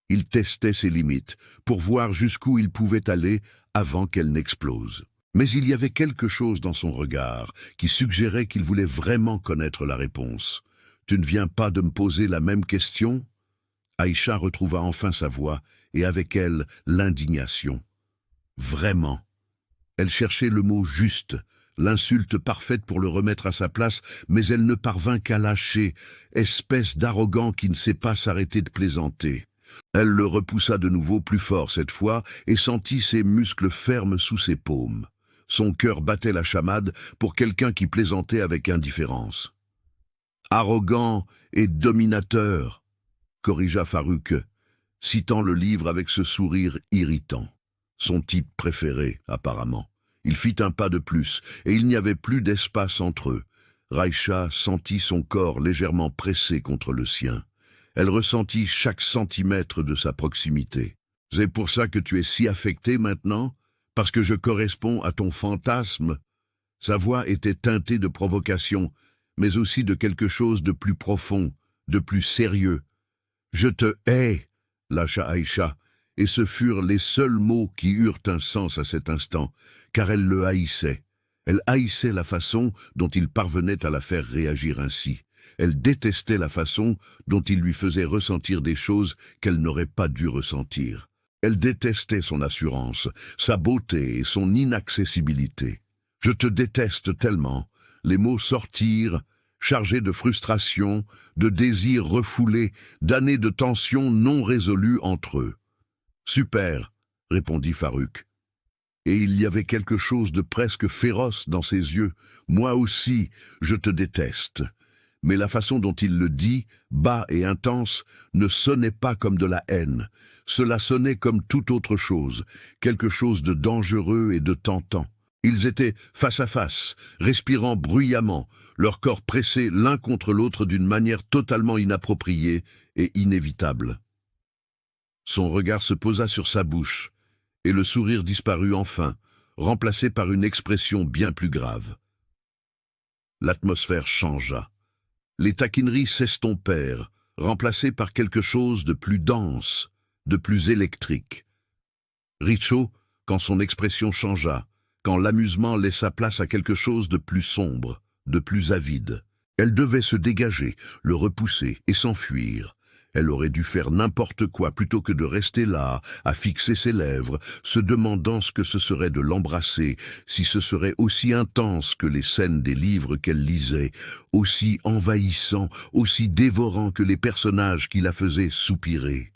Il testait ses limites, pour voir jusqu'où il pouvait aller avant qu'elle n'explose. Mais il y avait quelque chose dans son regard qui suggérait qu'il voulait vraiment connaître la réponse. « Tu ne viens pas de me poser la même question ?» Aïcha retrouva enfin sa voix, et avec elle l'indignation. « Vraiment ?» Elle cherchait le mot juste, l'insulte parfaite pour le remettre à sa place, mais elle ne parvint qu'à lâcher, espèce d'arrogant qui ne sait pas s'arrêter de plaisanter. Elle le repoussa de nouveau plus fort cette fois et sentit ses muscles fermes sous ses paumes. Son cœur battait la chamade pour quelqu'un qui plaisantait avec indifférence. « Arrogant et dominateur », corrigea Faruk, citant le livre avec ce sourire irritant. Son type préféré, apparemment. Il fit un pas de plus, et il n'y avait plus d'espace entre eux. Raïcha sentit son corps légèrement pressé contre le sien. Elle ressentit chaque centimètre de sa proximité. « C'est pour ça que tu es si affecté maintenant ? Parce que je corresponds à ton fantasme ?» Sa voix était teintée de provocation, mais aussi de quelque chose de plus profond, de plus sérieux. « Je te hais !» lâcha Aïcha, et ce furent les seuls mots qui eurent un sens à cet instant, car elle le haïssait. Elle haïssait la façon dont il parvenait à la faire réagir ainsi. Elle détestait la façon dont il lui faisait ressentir des choses qu'elle n'aurait pas dû ressentir. Elle détestait son assurance, sa beauté et son inaccessibilité. « Je te déteste tellement !» Les mots sortirent, chargés de frustration, de désirs refoulés, d'années de tensions non résolues entre eux. « Super !» répondit Faruk. Et il y avait quelque chose de presque féroce dans ses yeux. « Moi aussi, je te déteste !» Mais la façon dont il le dit, bas et intense, ne sonnait pas comme de la haine. Cela sonnait comme toute autre chose, quelque chose de dangereux et de tentant. Ils étaient face à face, respirant bruyamment, leurs corps pressés l'un contre l'autre d'une manière totalement inappropriée et inévitable. Son regard se posa sur sa bouche, et le sourire disparut enfin, remplacé par une expression bien plus grave. L'atmosphère changea. Les taquineries s'estompèrent, remplacées par quelque chose de plus dense, de plus électrique. Richo, quand son expression changea, quand l'amusement laissa place à quelque chose de plus sombre, de plus avide. Elle devait se dégager, le repousser et s'enfuir. Elle aurait dû faire n'importe quoi plutôt que de rester là, à fixer ses lèvres, se demandant ce que ce serait de l'embrasser, si ce serait aussi intense que les scènes des livres qu'elle lisait, aussi envahissant, aussi dévorant que les personnages qui la faisaient soupirer.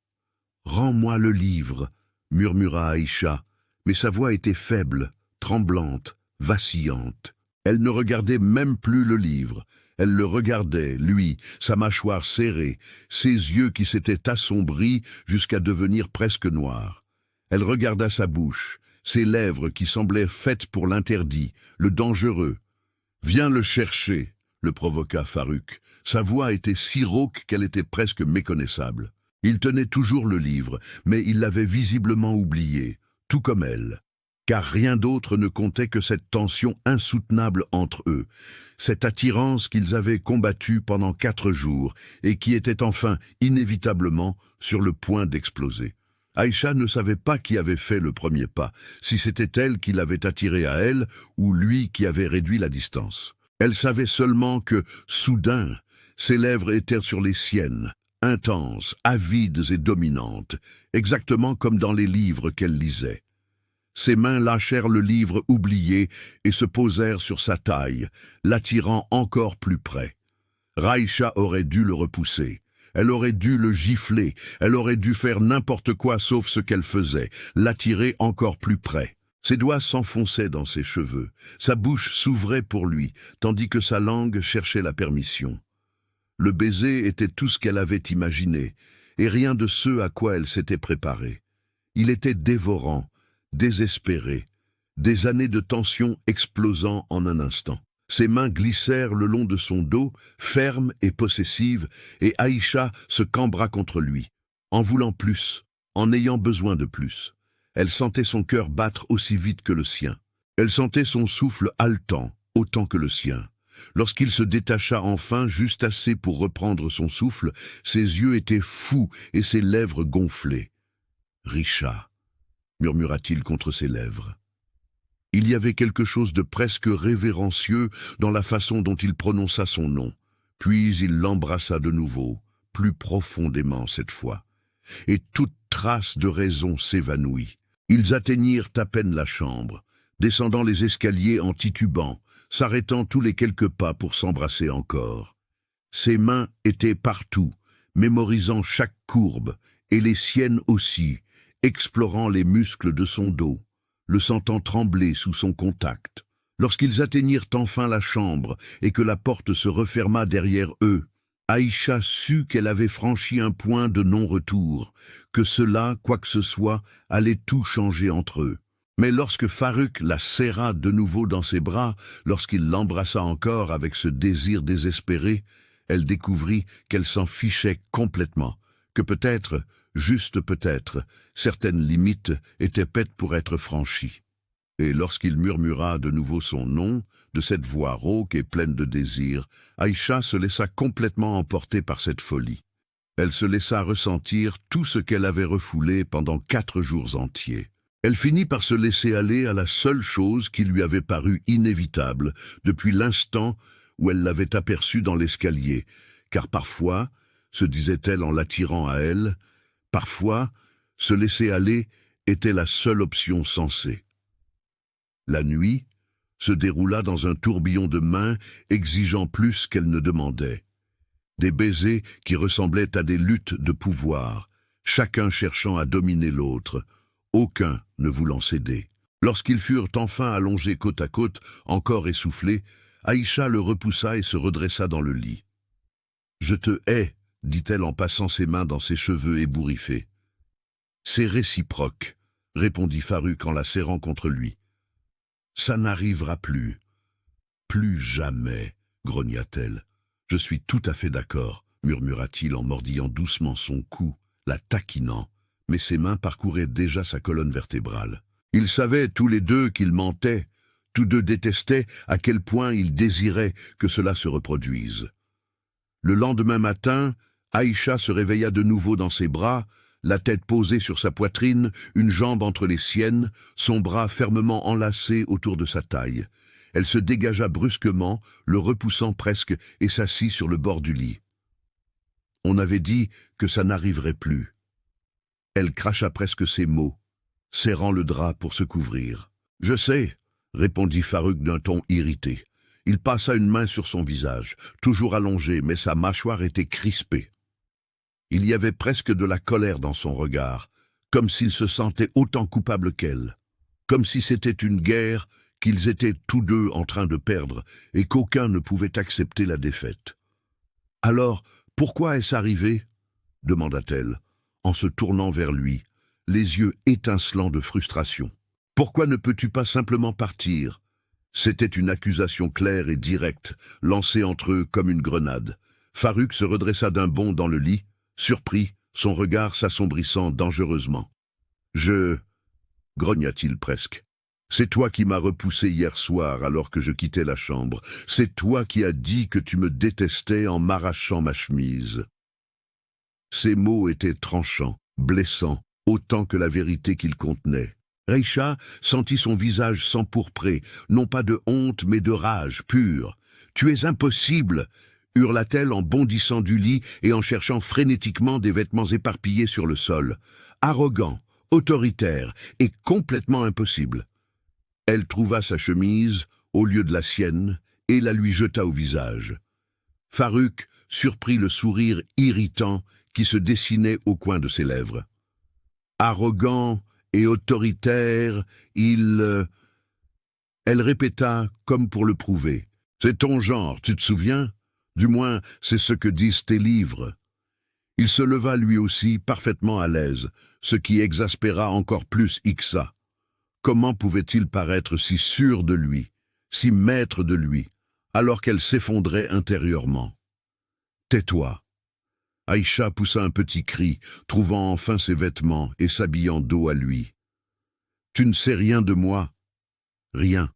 « Rends-moi le livre » murmura Aïcha, mais sa voix était faible, tremblante, vacillante. Elle ne regardait même plus le livre. Elle le regardait, lui, sa mâchoire serrée, ses yeux qui s'étaient assombris jusqu'à devenir presque noirs. Elle regarda sa bouche, ses lèvres qui semblaient faites pour l'interdit, le dangereux. « Viens le chercher !» le provoqua Faruk. Sa voix était si rauque qu'elle était presque méconnaissable. Il tenait toujours le livre, mais il l'avait visiblement oublié, tout comme elle. Car rien d'autre ne comptait que cette tension insoutenable entre eux, cette attirance qu'ils avaient combattue pendant 4 jours et qui était enfin inévitablement sur le point d'exploser. Aïcha ne savait pas qui avait fait le premier pas, si c'était elle qui l'avait attiré à elle ou lui qui avait réduit la distance. Elle savait seulement que, soudain, ses lèvres étaient sur les siennes, intenses, avides et dominantes, exactement comme dans les livres qu'elle lisait. Ses mains lâchèrent le livre oublié et se posèrent sur sa taille, l'attirant encore plus près. Raïcha aurait dû le repousser. Elle aurait dû le gifler. Elle aurait dû faire n'importe quoi sauf ce qu'elle faisait, l'attirer encore plus près. Ses doigts s'enfonçaient dans ses cheveux, sa bouche s'ouvrait pour lui, tandis que sa langue cherchait la permission. Le baiser était tout ce qu'elle avait imaginé, et rien de ce à quoi elle s'était préparée. Il était dévorant, désespéré, des années de tension explosant en un instant. Ses mains glissèrent le long de son dos, fermes et possessives, et Aïcha se cambra contre lui, en voulant plus, en ayant besoin de plus. Elle sentait son cœur battre aussi vite que le sien. Elle sentait son souffle haletant, autant que le sien. Lorsqu'il se détacha enfin, juste assez pour reprendre son souffle, ses yeux étaient fous et ses lèvres gonflées. « Richa » murmura-t-il contre ses lèvres. Il y avait quelque chose de presque révérencieux dans la façon dont il prononça son nom. Puis il l'embrassa de nouveau, plus profondément cette fois. Et toute trace de raison s'évanouit. Ils atteignirent à peine la chambre, descendant les escaliers en titubant, s'arrêtant tous les quelques pas pour s'embrasser encore. Ses mains étaient partout, mémorisant chaque courbe, et les siennes aussi, explorant les muscles de son dos, le sentant trembler sous son contact. Lorsqu'ils atteignirent enfin la chambre et que la porte se referma derrière eux, Aïcha sut qu'elle avait franchi un point de non-retour, que cela, quoi que ce soit, allait tout changer entre eux. Mais lorsque Farouk la serra de nouveau dans ses bras, lorsqu'il l'embrassa encore avec ce désir désespéré, elle découvrit qu'elle s'en fichait complètement, que peut-être, juste peut-être, certaines limites étaient faites pour être franchies. Et lorsqu'il murmura de nouveau son nom, de cette voix rauque et pleine de désir, Aïcha se laissa complètement emporter par cette folie. Elle se laissa ressentir tout ce qu'elle avait refoulé pendant 4 jours entiers. Elle finit par se laisser aller à la seule chose qui lui avait paru inévitable depuis l'instant où elle l'avait aperçu dans l'escalier, car parfois, se disait-elle en l'attirant à elle, parfois, se laisser aller était la seule option sensée. La nuit se déroula dans un tourbillon de mains exigeant plus qu'elle ne demandait. Des baisers qui ressemblaient à des luttes de pouvoir, chacun cherchant à dominer l'autre, aucun ne voulant céder. Lorsqu'ils furent enfin allongés côte à côte, encore essoufflés, Aïcha le repoussa et se redressa dans le lit. « Je te hais », dit-elle en passant ses mains dans ses cheveux ébouriffés. « C'est réciproque », répondit Farouk en la serrant contre lui. « Ça n'arrivera plus. »« Plus jamais, » grogna-t-elle. « Je suis tout à fait d'accord, » murmura-t-il en mordillant doucement son cou, la taquinant, mais ses mains parcouraient déjà sa colonne vertébrale. Ils savaient tous les deux qu'ils mentaient, tous deux détestaient à quel point ils désiraient que cela se reproduise. Le lendemain matin, Aïcha se réveilla de nouveau dans ses bras, la tête posée sur sa poitrine, une jambe entre les siennes, son bras fermement enlacé autour de sa taille. Elle se dégagea brusquement, le repoussant presque, et s'assit sur le bord du lit. On avait dit que ça n'arriverait plus. Elle cracha presque ces mots, serrant le drap pour se couvrir. « Je sais », répondit Farouk d'un ton irrité. Il passa une main sur son visage, toujours allongé, mais sa mâchoire était crispée. Il y avait presque de la colère dans son regard, comme s'il se sentait autant coupable qu'elle, comme si c'était une guerre qu'ils étaient tous deux en train de perdre et qu'aucun ne pouvait accepter la défaite. « Alors, pourquoi est-ce arrivé ?» demanda-t-elle, en se tournant vers lui, les yeux étincelants de frustration. « Pourquoi ne peux-tu pas simplement partir ?» C'était une accusation claire et directe, lancée entre eux comme une grenade. Farouk se redressa d'un bond dans le lit, surpris, son regard s'assombrissant dangereusement. « Je... » grogna-t-il presque. « C'est toi qui m'as repoussé hier soir alors que je quittais la chambre. C'est toi qui as dit que tu me détestais en m'arrachant ma chemise. » Ces mots étaient tranchants, blessants, autant que la vérité qu'ils contenaient. Aïcha sentit son visage s'empourprer, non pas de honte mais de rage pure. « Tu es impossible !» hurla-t-elle en bondissant du lit et en cherchant frénétiquement des vêtements éparpillés sur le sol. Arrogant, autoritaire et complètement impossible. Elle trouva sa chemise au lieu de la sienne et la lui jeta au visage. Farouk surprit le sourire irritant qui se dessinait au coin de ses lèvres. Arrogant et autoritaire, Elle répéta, comme pour le prouver. « C'est ton genre, tu te souviens? Du moins, c'est ce que disent tes livres. » Il se leva lui aussi, parfaitement à l'aise, ce qui exaspéra encore plus Ixa. Comment pouvait-il paraître si sûr de lui, si maître de lui, alors qu'elle s'effondrait intérieurement? « Tais-toi !» Aïcha poussa un petit cri, trouvant enfin ses vêtements et s'habillant dos à lui. « Tu ne sais rien de moi. » « Rien. »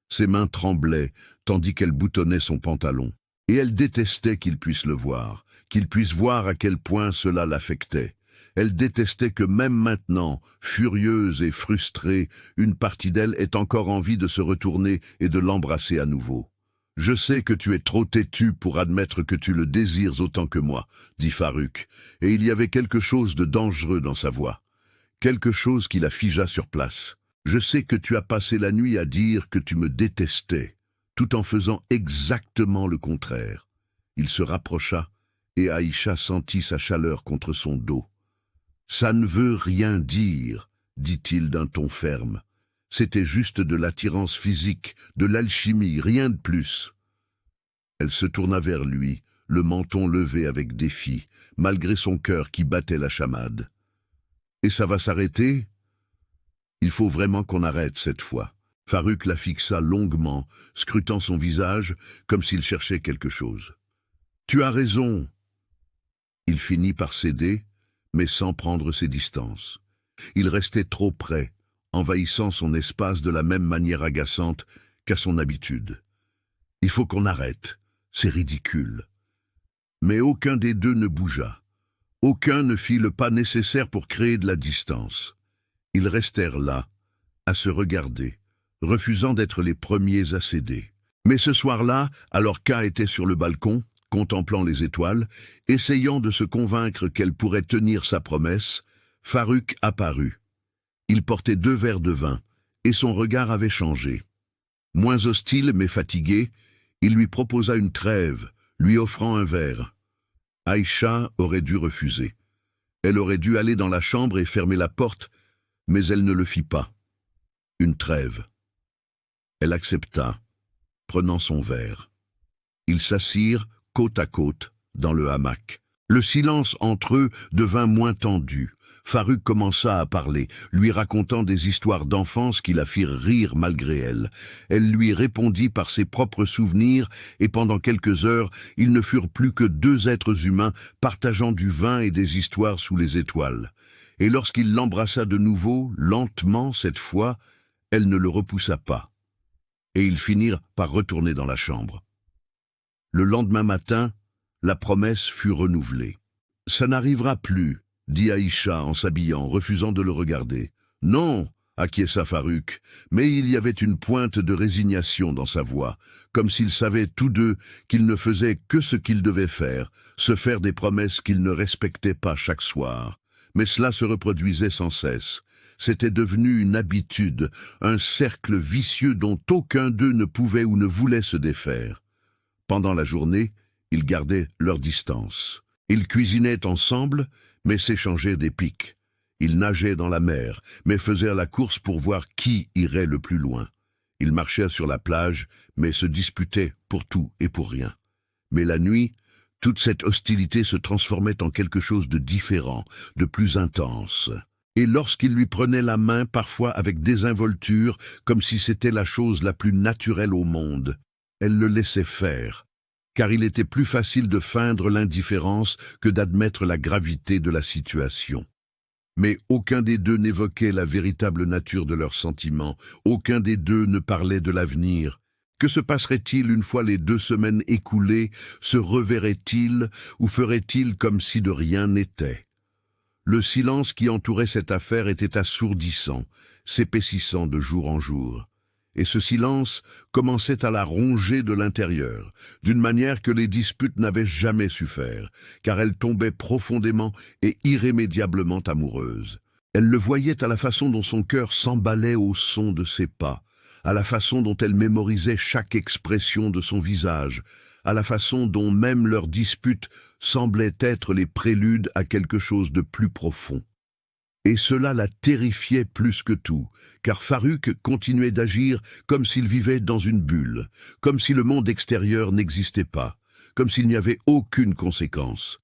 Ses mains tremblaient, tandis qu'elle boutonnait son pantalon. Et elle détestait qu'il puisse le voir, qu'il puisse voir à quel point cela l'affectait. Elle détestait que même maintenant, furieuse et frustrée, une partie d'elle ait encore envie de se retourner et de l'embrasser à nouveau. « Je sais que tu es trop têtu pour admettre que tu le désires autant que moi, » dit Farouk, et il y avait quelque chose de dangereux dans sa voix, quelque chose qui la figea sur place. « Je sais que tu as passé la nuit à dire que tu me détestais, tout en faisant exactement le contraire. » Il se rapprocha, et Aïcha sentit sa chaleur contre son dos. « Ça ne veut rien dire, » dit-il d'un ton ferme. « C'était juste de l'attirance physique, de l'alchimie, rien de plus. » Elle se tourna vers lui, le menton levé avec défi, malgré son cœur qui battait la chamade. « Et ça va s'arrêter ? » « Il faut vraiment qu'on arrête cette fois. » Farouk la fixa longuement, scrutant son visage comme s'il cherchait quelque chose. « Tu as raison. » Il finit par céder, mais sans prendre ses distances. Il restait trop près, envahissant son espace de la même manière agaçante qu'à son habitude. « Il faut qu'on arrête. C'est ridicule. » Mais aucun des deux ne bougea. Aucun ne fit le pas nécessaire pour créer de la distance. Ils restèrent là, à se regarder, refusant d'être les premiers à céder. Mais ce soir-là, alors K était sur le balcon, contemplant les étoiles, essayant de se convaincre qu'elle pourrait tenir sa promesse, Farouk apparut. Il portait 2 verres de vin, et son regard avait changé. Moins hostile mais fatigué, il lui proposa une trêve, lui offrant un verre. Aïcha aurait dû refuser. Elle aurait dû aller dans la chambre et fermer la porte, mais elle ne le fit pas. Une trêve. Elle accepta, prenant son verre. Ils s'assirent côte à côte dans le hamac. Le silence entre eux devint moins tendu. Farouk commença à parler, lui racontant des histoires d'enfance qui la firent rire malgré elle. Elle lui répondit par ses propres souvenirs, et pendant quelques heures, ils ne furent plus que 2 êtres humains partageant du vin et des histoires sous les étoiles. Et lorsqu'il l'embrassa de nouveau, lentement cette fois, elle ne le repoussa pas. Et ils finirent par retourner dans la chambre. Le lendemain matin, la promesse fut renouvelée. « Ça n'arrivera plus, » dit Aïcha en s'habillant, refusant de le regarder. « Non, » acquiesça Farouk, mais il y avait une pointe de résignation dans sa voix, comme s'ils savaient tous deux qu'ils ne faisaient que ce qu'ils devaient faire, se faire des promesses qu'ils ne respectaient pas chaque soir. Mais cela se reproduisait sans cesse. C'était devenu une habitude, un cercle vicieux dont aucun d'eux ne pouvait ou ne voulait se défaire. Pendant la journée, ils gardaient leur distance. Ils cuisinaient ensemble, mais s'échangeaient des piques. Ils nageaient dans la mer, mais faisaient la course pour voir qui irait le plus loin. Ils marchaient sur la plage, mais se disputaient pour tout et pour rien. Mais la nuit, toute cette hostilité se transformait en quelque chose de différent, de plus intense. Et lorsqu'il lui prenait la main, parfois avec désinvolture, comme si c'était la chose la plus naturelle au monde, elle le laissait faire, car il était plus facile de feindre l'indifférence que d'admettre la gravité de la situation. Mais aucun des deux n'évoquait la véritable nature de leurs sentiments, aucun des deux ne parlait de l'avenir. Que se passerait-il une fois les 2 semaines écoulées? Se reverrait-il ou ferait-il comme si de rien n'était? Le silence qui entourait cette affaire était assourdissant, s'épaississant de jour en jour. Et ce silence commençait à la ronger de l'intérieur, d'une manière que les disputes n'avaient jamais su faire, car elle tombait profondément et irrémédiablement amoureuse. Elle le voyait à la façon dont son cœur s'emballait au son de ses pas, à la façon dont elle mémorisait chaque expression de son visage, à la façon dont même leurs disputes semblaient être les préludes à quelque chose de plus profond. Et cela la terrifiait plus que tout, car Farrukh continuait d'agir comme s'il vivait dans une bulle, comme si le monde extérieur n'existait pas, comme s'il n'y avait aucune conséquence.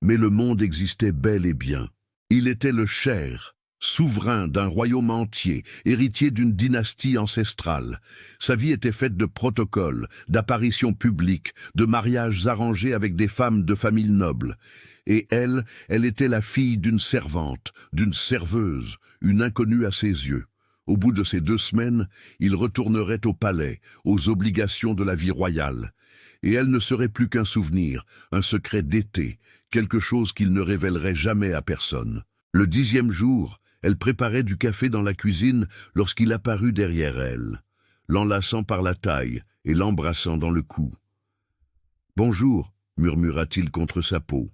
Mais le monde existait bel et bien. Il était le Cher, souverain d'un royaume entier, héritier d'une dynastie ancestrale. Sa vie était faite de protocoles, d'apparitions publiques, de mariages arrangés avec des femmes de familles nobles. Et elle était la fille d'une servante, d'une serveuse, une inconnue à ses yeux. Au bout de ces 2 semaines, il retournerait au palais, aux obligations de la vie royale. Et elle ne serait plus qu'un souvenir, un secret d'été, quelque chose qu'il ne révélerait jamais à personne. Le 10e jour, elle préparait du café dans la cuisine lorsqu'il apparut derrière elle, l'enlaçant par la taille et l'embrassant dans le cou. « Bonjour » murmura-t-il contre sa peau.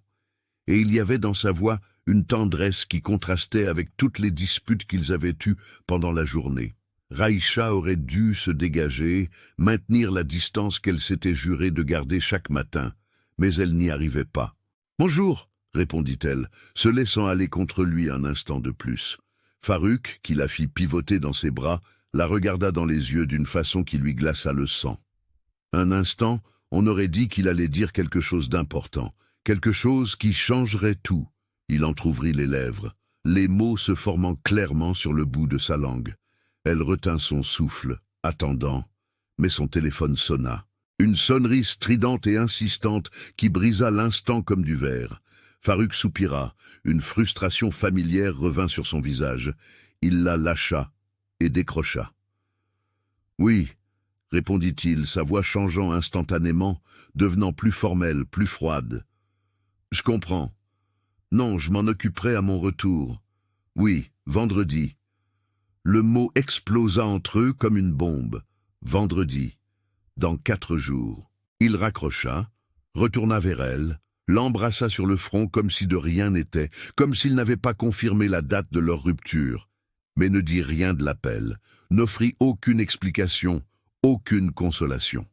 Et il y avait dans sa voix une tendresse qui contrastait avec toutes les disputes qu'ils avaient eues pendant la journée. Raïcha aurait dû se dégager, maintenir la distance qu'elle s'était juré de garder chaque matin, mais elle n'y arrivait pas. « Bonjour » répondit-elle, se laissant aller contre lui un instant de plus. Farrukh, qui la fit pivoter dans ses bras, la regarda dans les yeux d'une façon qui lui glaça le sang. Un instant, on aurait dit qu'il allait dire quelque chose d'important, quelque chose qui changerait tout. Il entr'ouvrit les lèvres, les mots se formant clairement sur le bout de sa langue. Elle retint son souffle, attendant, mais son téléphone sonna. Une sonnerie stridente et insistante qui brisa l'instant comme du verre. Farrukh soupira, une frustration familière revint sur son visage. Il la lâcha et décrocha. « Oui » répondit-il, sa voix changeant instantanément, devenant plus formelle, plus froide. « Je comprends. Non, je m'en occuperai à mon retour. Oui, vendredi. » Le mot explosa entre eux comme une bombe. Vendredi. Dans 4 jours. Il raccrocha, retourna vers elle, l'embrassa sur le front comme si de rien n'était, comme s'il n'avait pas confirmé la date de leur rupture, mais ne dit rien de l'appel, n'offrit aucune explication, aucune consolation.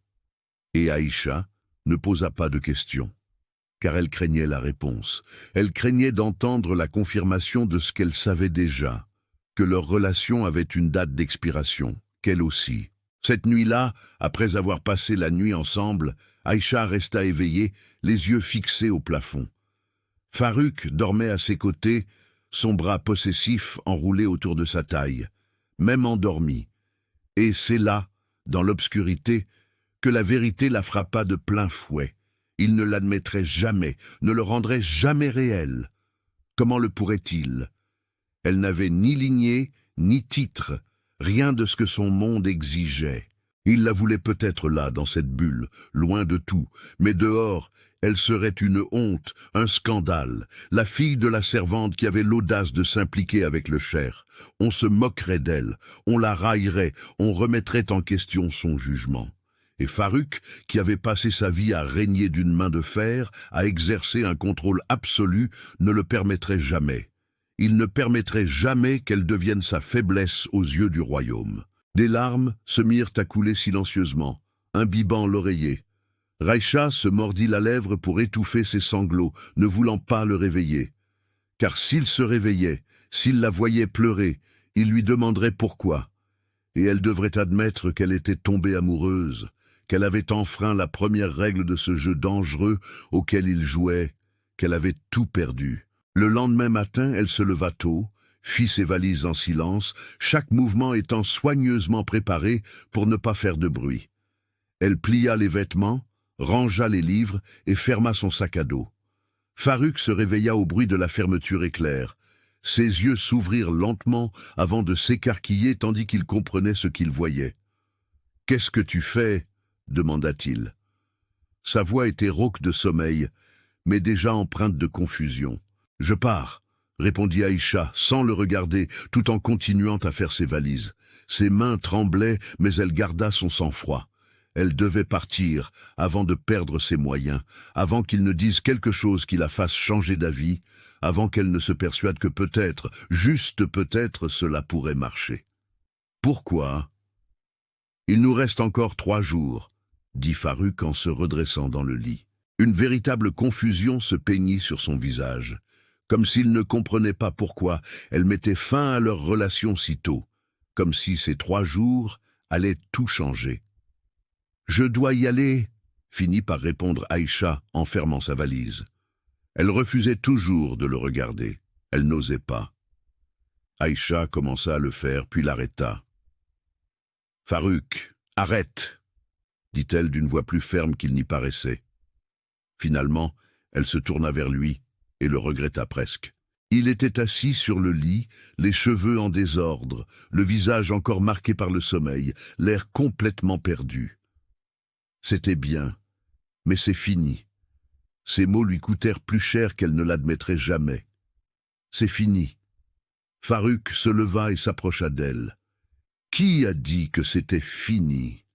Et Aïcha ne posa pas de questions, car elle craignait la réponse. Elle craignait d'entendre la confirmation de ce qu'elle savait déjà, que leur relation avait une date d'expiration, qu'elle aussi. Cette nuit-là, après avoir passé la nuit ensemble, Aïcha resta éveillée, les yeux fixés au plafond. Farrukh dormait à ses côtés, son bras possessif enroulé autour de sa taille, même endormi. Et c'est là, dans l'obscurité, que la vérité la frappa de plein fouet. Il ne l'admettrait jamais, ne le rendrait jamais réel. Comment le pourrait-il? Elle n'avait ni lignée, ni titre, rien de ce que son monde exigeait. Il la voulait peut-être là, dans cette bulle, loin de tout, mais dehors, elle serait une honte, un scandale, la fille de la servante qui avait l'audace de s'impliquer avec le Cher. On se moquerait d'elle, on la raillerait, on remettrait en question son jugement. Et Farrukh, qui avait passé sa vie à régner d'une main de fer, à exercer un contrôle absolu, ne le permettrait jamais. Il ne permettrait jamais qu'elle devienne sa faiblesse aux yeux du royaume. Des larmes se mirent à couler silencieusement, imbibant l'oreiller. Raïcha se mordit la lèvre pour étouffer ses sanglots, ne voulant pas le réveiller. Car s'il se réveillait, s'il la voyait pleurer, il lui demanderait pourquoi. Et elle devrait admettre qu'elle était tombée amoureuse, qu'elle avait enfreint la première règle de ce jeu dangereux auquel il jouait, qu'elle avait tout perdu. Le lendemain matin, elle se leva tôt, fit ses valises en silence, chaque mouvement étant soigneusement préparé pour ne pas faire de bruit. Elle plia les vêtements, rangea les livres et ferma son sac à dos. Farrukh se réveilla au bruit de la fermeture éclair. Ses yeux s'ouvrirent lentement avant de s'écarquiller tandis qu'il comprenait ce qu'il voyait. « Qu'est-ce que tu fais ?» demanda-t-il. Sa voix était rauque de sommeil, mais déjà empreinte de confusion. « Je pars », répondit Aïcha, sans le regarder, tout en continuant à faire ses valises. Ses mains tremblaient, mais elle garda son sang-froid. Elle devait partir avant de perdre ses moyens, avant qu'il ne dise quelque chose qui la fasse changer d'avis, avant qu'elle ne se persuade que peut-être, juste peut-être, cela pourrait marcher. « Pourquoi ?»« Il nous reste encore 3 jours, » dit Farrukh en se redressant dans le lit. Une véritable confusion se peignit sur son visage. comme s'il ne comprenait pas pourquoi elle mettait fin à leur relation si tôt, comme si ces 3 jours allaient tout changer. « Je dois y aller », finit par répondre Aïcha en fermant sa valise. Elle refusait toujours de le regarder. Elle n'osait pas. Aïcha commença à le faire, puis l'arrêta. « Farouk, arrête !» dit-elle d'une voix plus ferme qu'il n'y paraissait. Finalement, elle se tourna vers lui et le regretta presque. Il était assis sur le lit, les cheveux en désordre, le visage encore marqué par le sommeil, l'air complètement perdu. C'était bien, mais c'est fini. Ces mots lui coûtèrent plus cher qu'elle ne l'admettrait jamais. C'est fini. Farouk se leva et s'approcha d'elle. Qui a dit que c'était fini?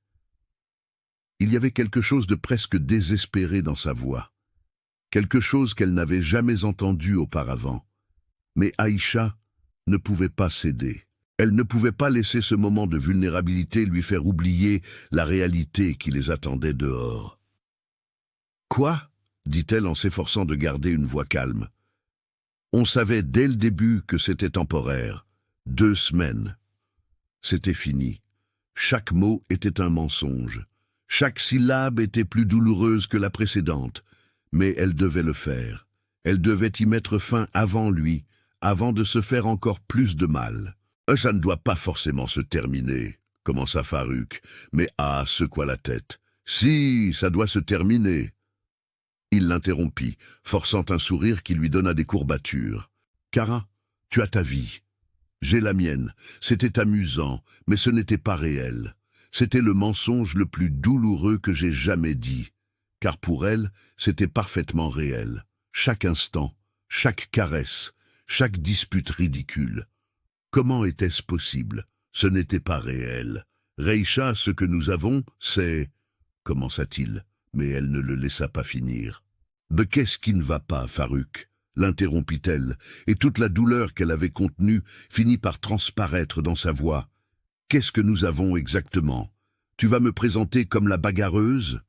Il y avait quelque chose de presque désespéré dans sa voix, quelque chose qu'elle n'avait jamais entendu auparavant. Mais Aïcha ne pouvait pas céder. Elle ne pouvait pas laisser ce moment de vulnérabilité lui faire oublier la réalité qui les attendait dehors. « Quoi ?» dit-elle en s'efforçant de garder une voix calme. On savait dès le début que c'était temporaire. 2 semaines. C'était fini. Chaque mot était un mensonge. Chaque syllabe était plus douloureuse que la précédente. Mais elle devait le faire. Elle devait y mettre fin avant lui, avant de se faire encore plus de mal. « Ça ne doit pas forcément se terminer », commença Farouk, mais secoua la tête. « Si, ça doit se terminer. » Il l'interrompit, forçant un sourire qui lui donna des courbatures. « Kara, tu as ta vie. J'ai la mienne. C'était amusant, mais ce n'était pas réel. C'était le mensonge le plus douloureux que j'ai jamais dit. Car pour elle, c'était parfaitement réel. Chaque instant, chaque caresse, chaque dispute ridicule. Comment était-ce possible? Ce n'était pas réel. Reïcha, ce que nous avons, c'est... » commença-t-il, mais elle ne le laissa pas finir. « Mais qu'est-ce qui ne va pas, Farouk ?» l'interrompit-elle, et toute la douleur qu'elle avait contenue finit par transparaître dans sa voix. « Qu'est-ce que nous avons exactement? Tu vas me présenter comme la bagarreuse?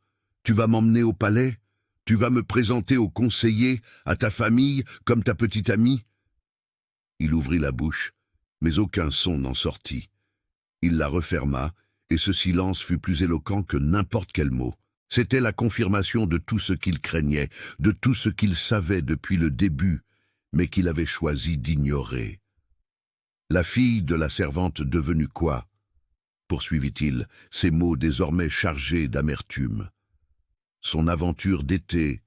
Tu vas m'emmener au palais? Tu vas me présenter aux conseillers, à ta famille, comme ta petite amie ?» Il ouvrit la bouche, mais aucun son n'en sortit. Il la referma, et ce silence fut plus éloquent que n'importe quel mot. C'était la confirmation de tout ce qu'il craignait, de tout ce qu'il savait depuis le début, mais qu'il avait choisi d'ignorer. La fille de la servante devenue quoi? Poursuivit-il, ses mots désormais chargés d'amertume. Son aventure d'été,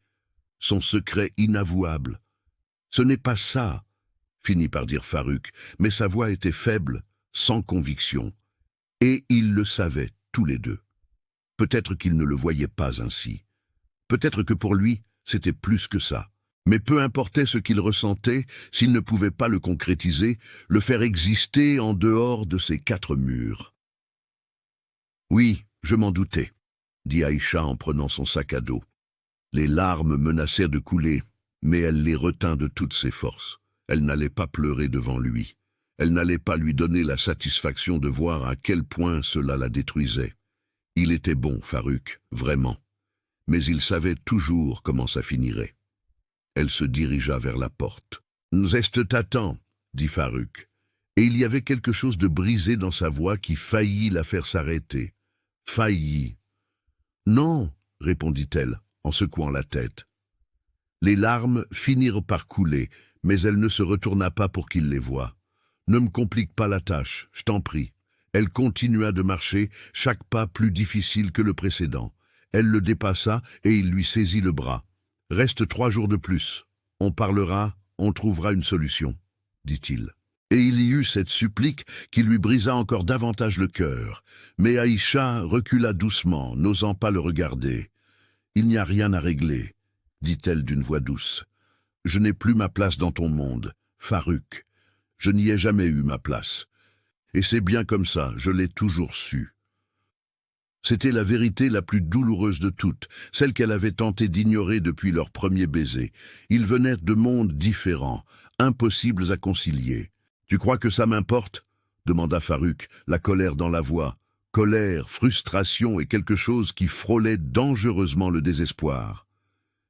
son secret inavouable. Ce n'est pas ça, finit par dire Farouk, mais sa voix était faible, sans conviction. Et ils le savaient, tous les deux. Peut-être qu'ils ne le voyaient pas ainsi. Peut-être que pour lui, c'était plus que ça. Mais peu importait ce qu'il ressentait, s'il ne pouvait pas le concrétiser, le faire exister en dehors de ces 4 murs. « Oui, je m'en doutais », dit Aïcha en prenant son sac à dos. Les larmes menacèrent de couler, mais elle les retint de toutes ses forces. Elle n'allait pas pleurer devant lui. Elle n'allait pas lui donner la satisfaction de voir à quel point cela la détruisait. Il était bon, Farouk, vraiment. Mais il savait toujours comment ça finirait. Elle se dirigea vers la porte. « N'zest t'attend » dit Farouk. Et il y avait quelque chose de brisé dans sa voix qui faillit la faire s'arrêter. Faillit. « Non » répondit-elle, en secouant la tête. Les larmes finirent par couler, mais elle ne se retourna pas pour qu'il les voie. « Ne me complique pas la tâche, je t'en prie. » Elle continua de marcher, chaque pas plus difficile que le précédent. Elle le dépassa et il lui saisit le bras. « Reste 3 jours de plus. On parlera, on trouvera une solution, » dit-il. Et il y eut cette supplique qui lui brisa encore davantage le cœur. Mais Aïcha recula doucement, n'osant pas le regarder. « Il n'y a rien à régler, » dit-elle d'une voix douce. « Je n'ai plus ma place dans ton monde, Farouk. Je n'y ai jamais eu ma place. Et c'est bien comme ça, je l'ai toujours su. » C'était la vérité la plus douloureuse de toutes, celle qu'elle avait tenté d'ignorer depuis leur premier baiser. Ils venaient de mondes différents, impossibles à concilier. « Tu crois que ça m'importe ?» demanda Farouk, la colère dans la voix. Colère, frustration et quelque chose qui frôlait dangereusement le désespoir.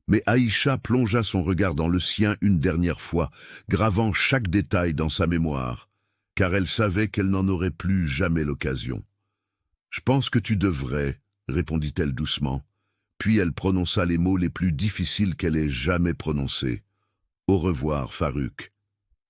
Mais Aïcha plongea son regard dans le sien une dernière fois, gravant chaque détail dans sa mémoire, car elle savait qu'elle n'en aurait plus jamais l'occasion. « Je pense que tu devrais, » répondit-elle doucement, puis elle prononça les mots les plus difficiles qu'elle ait jamais prononcés. « Au revoir, Farouk. »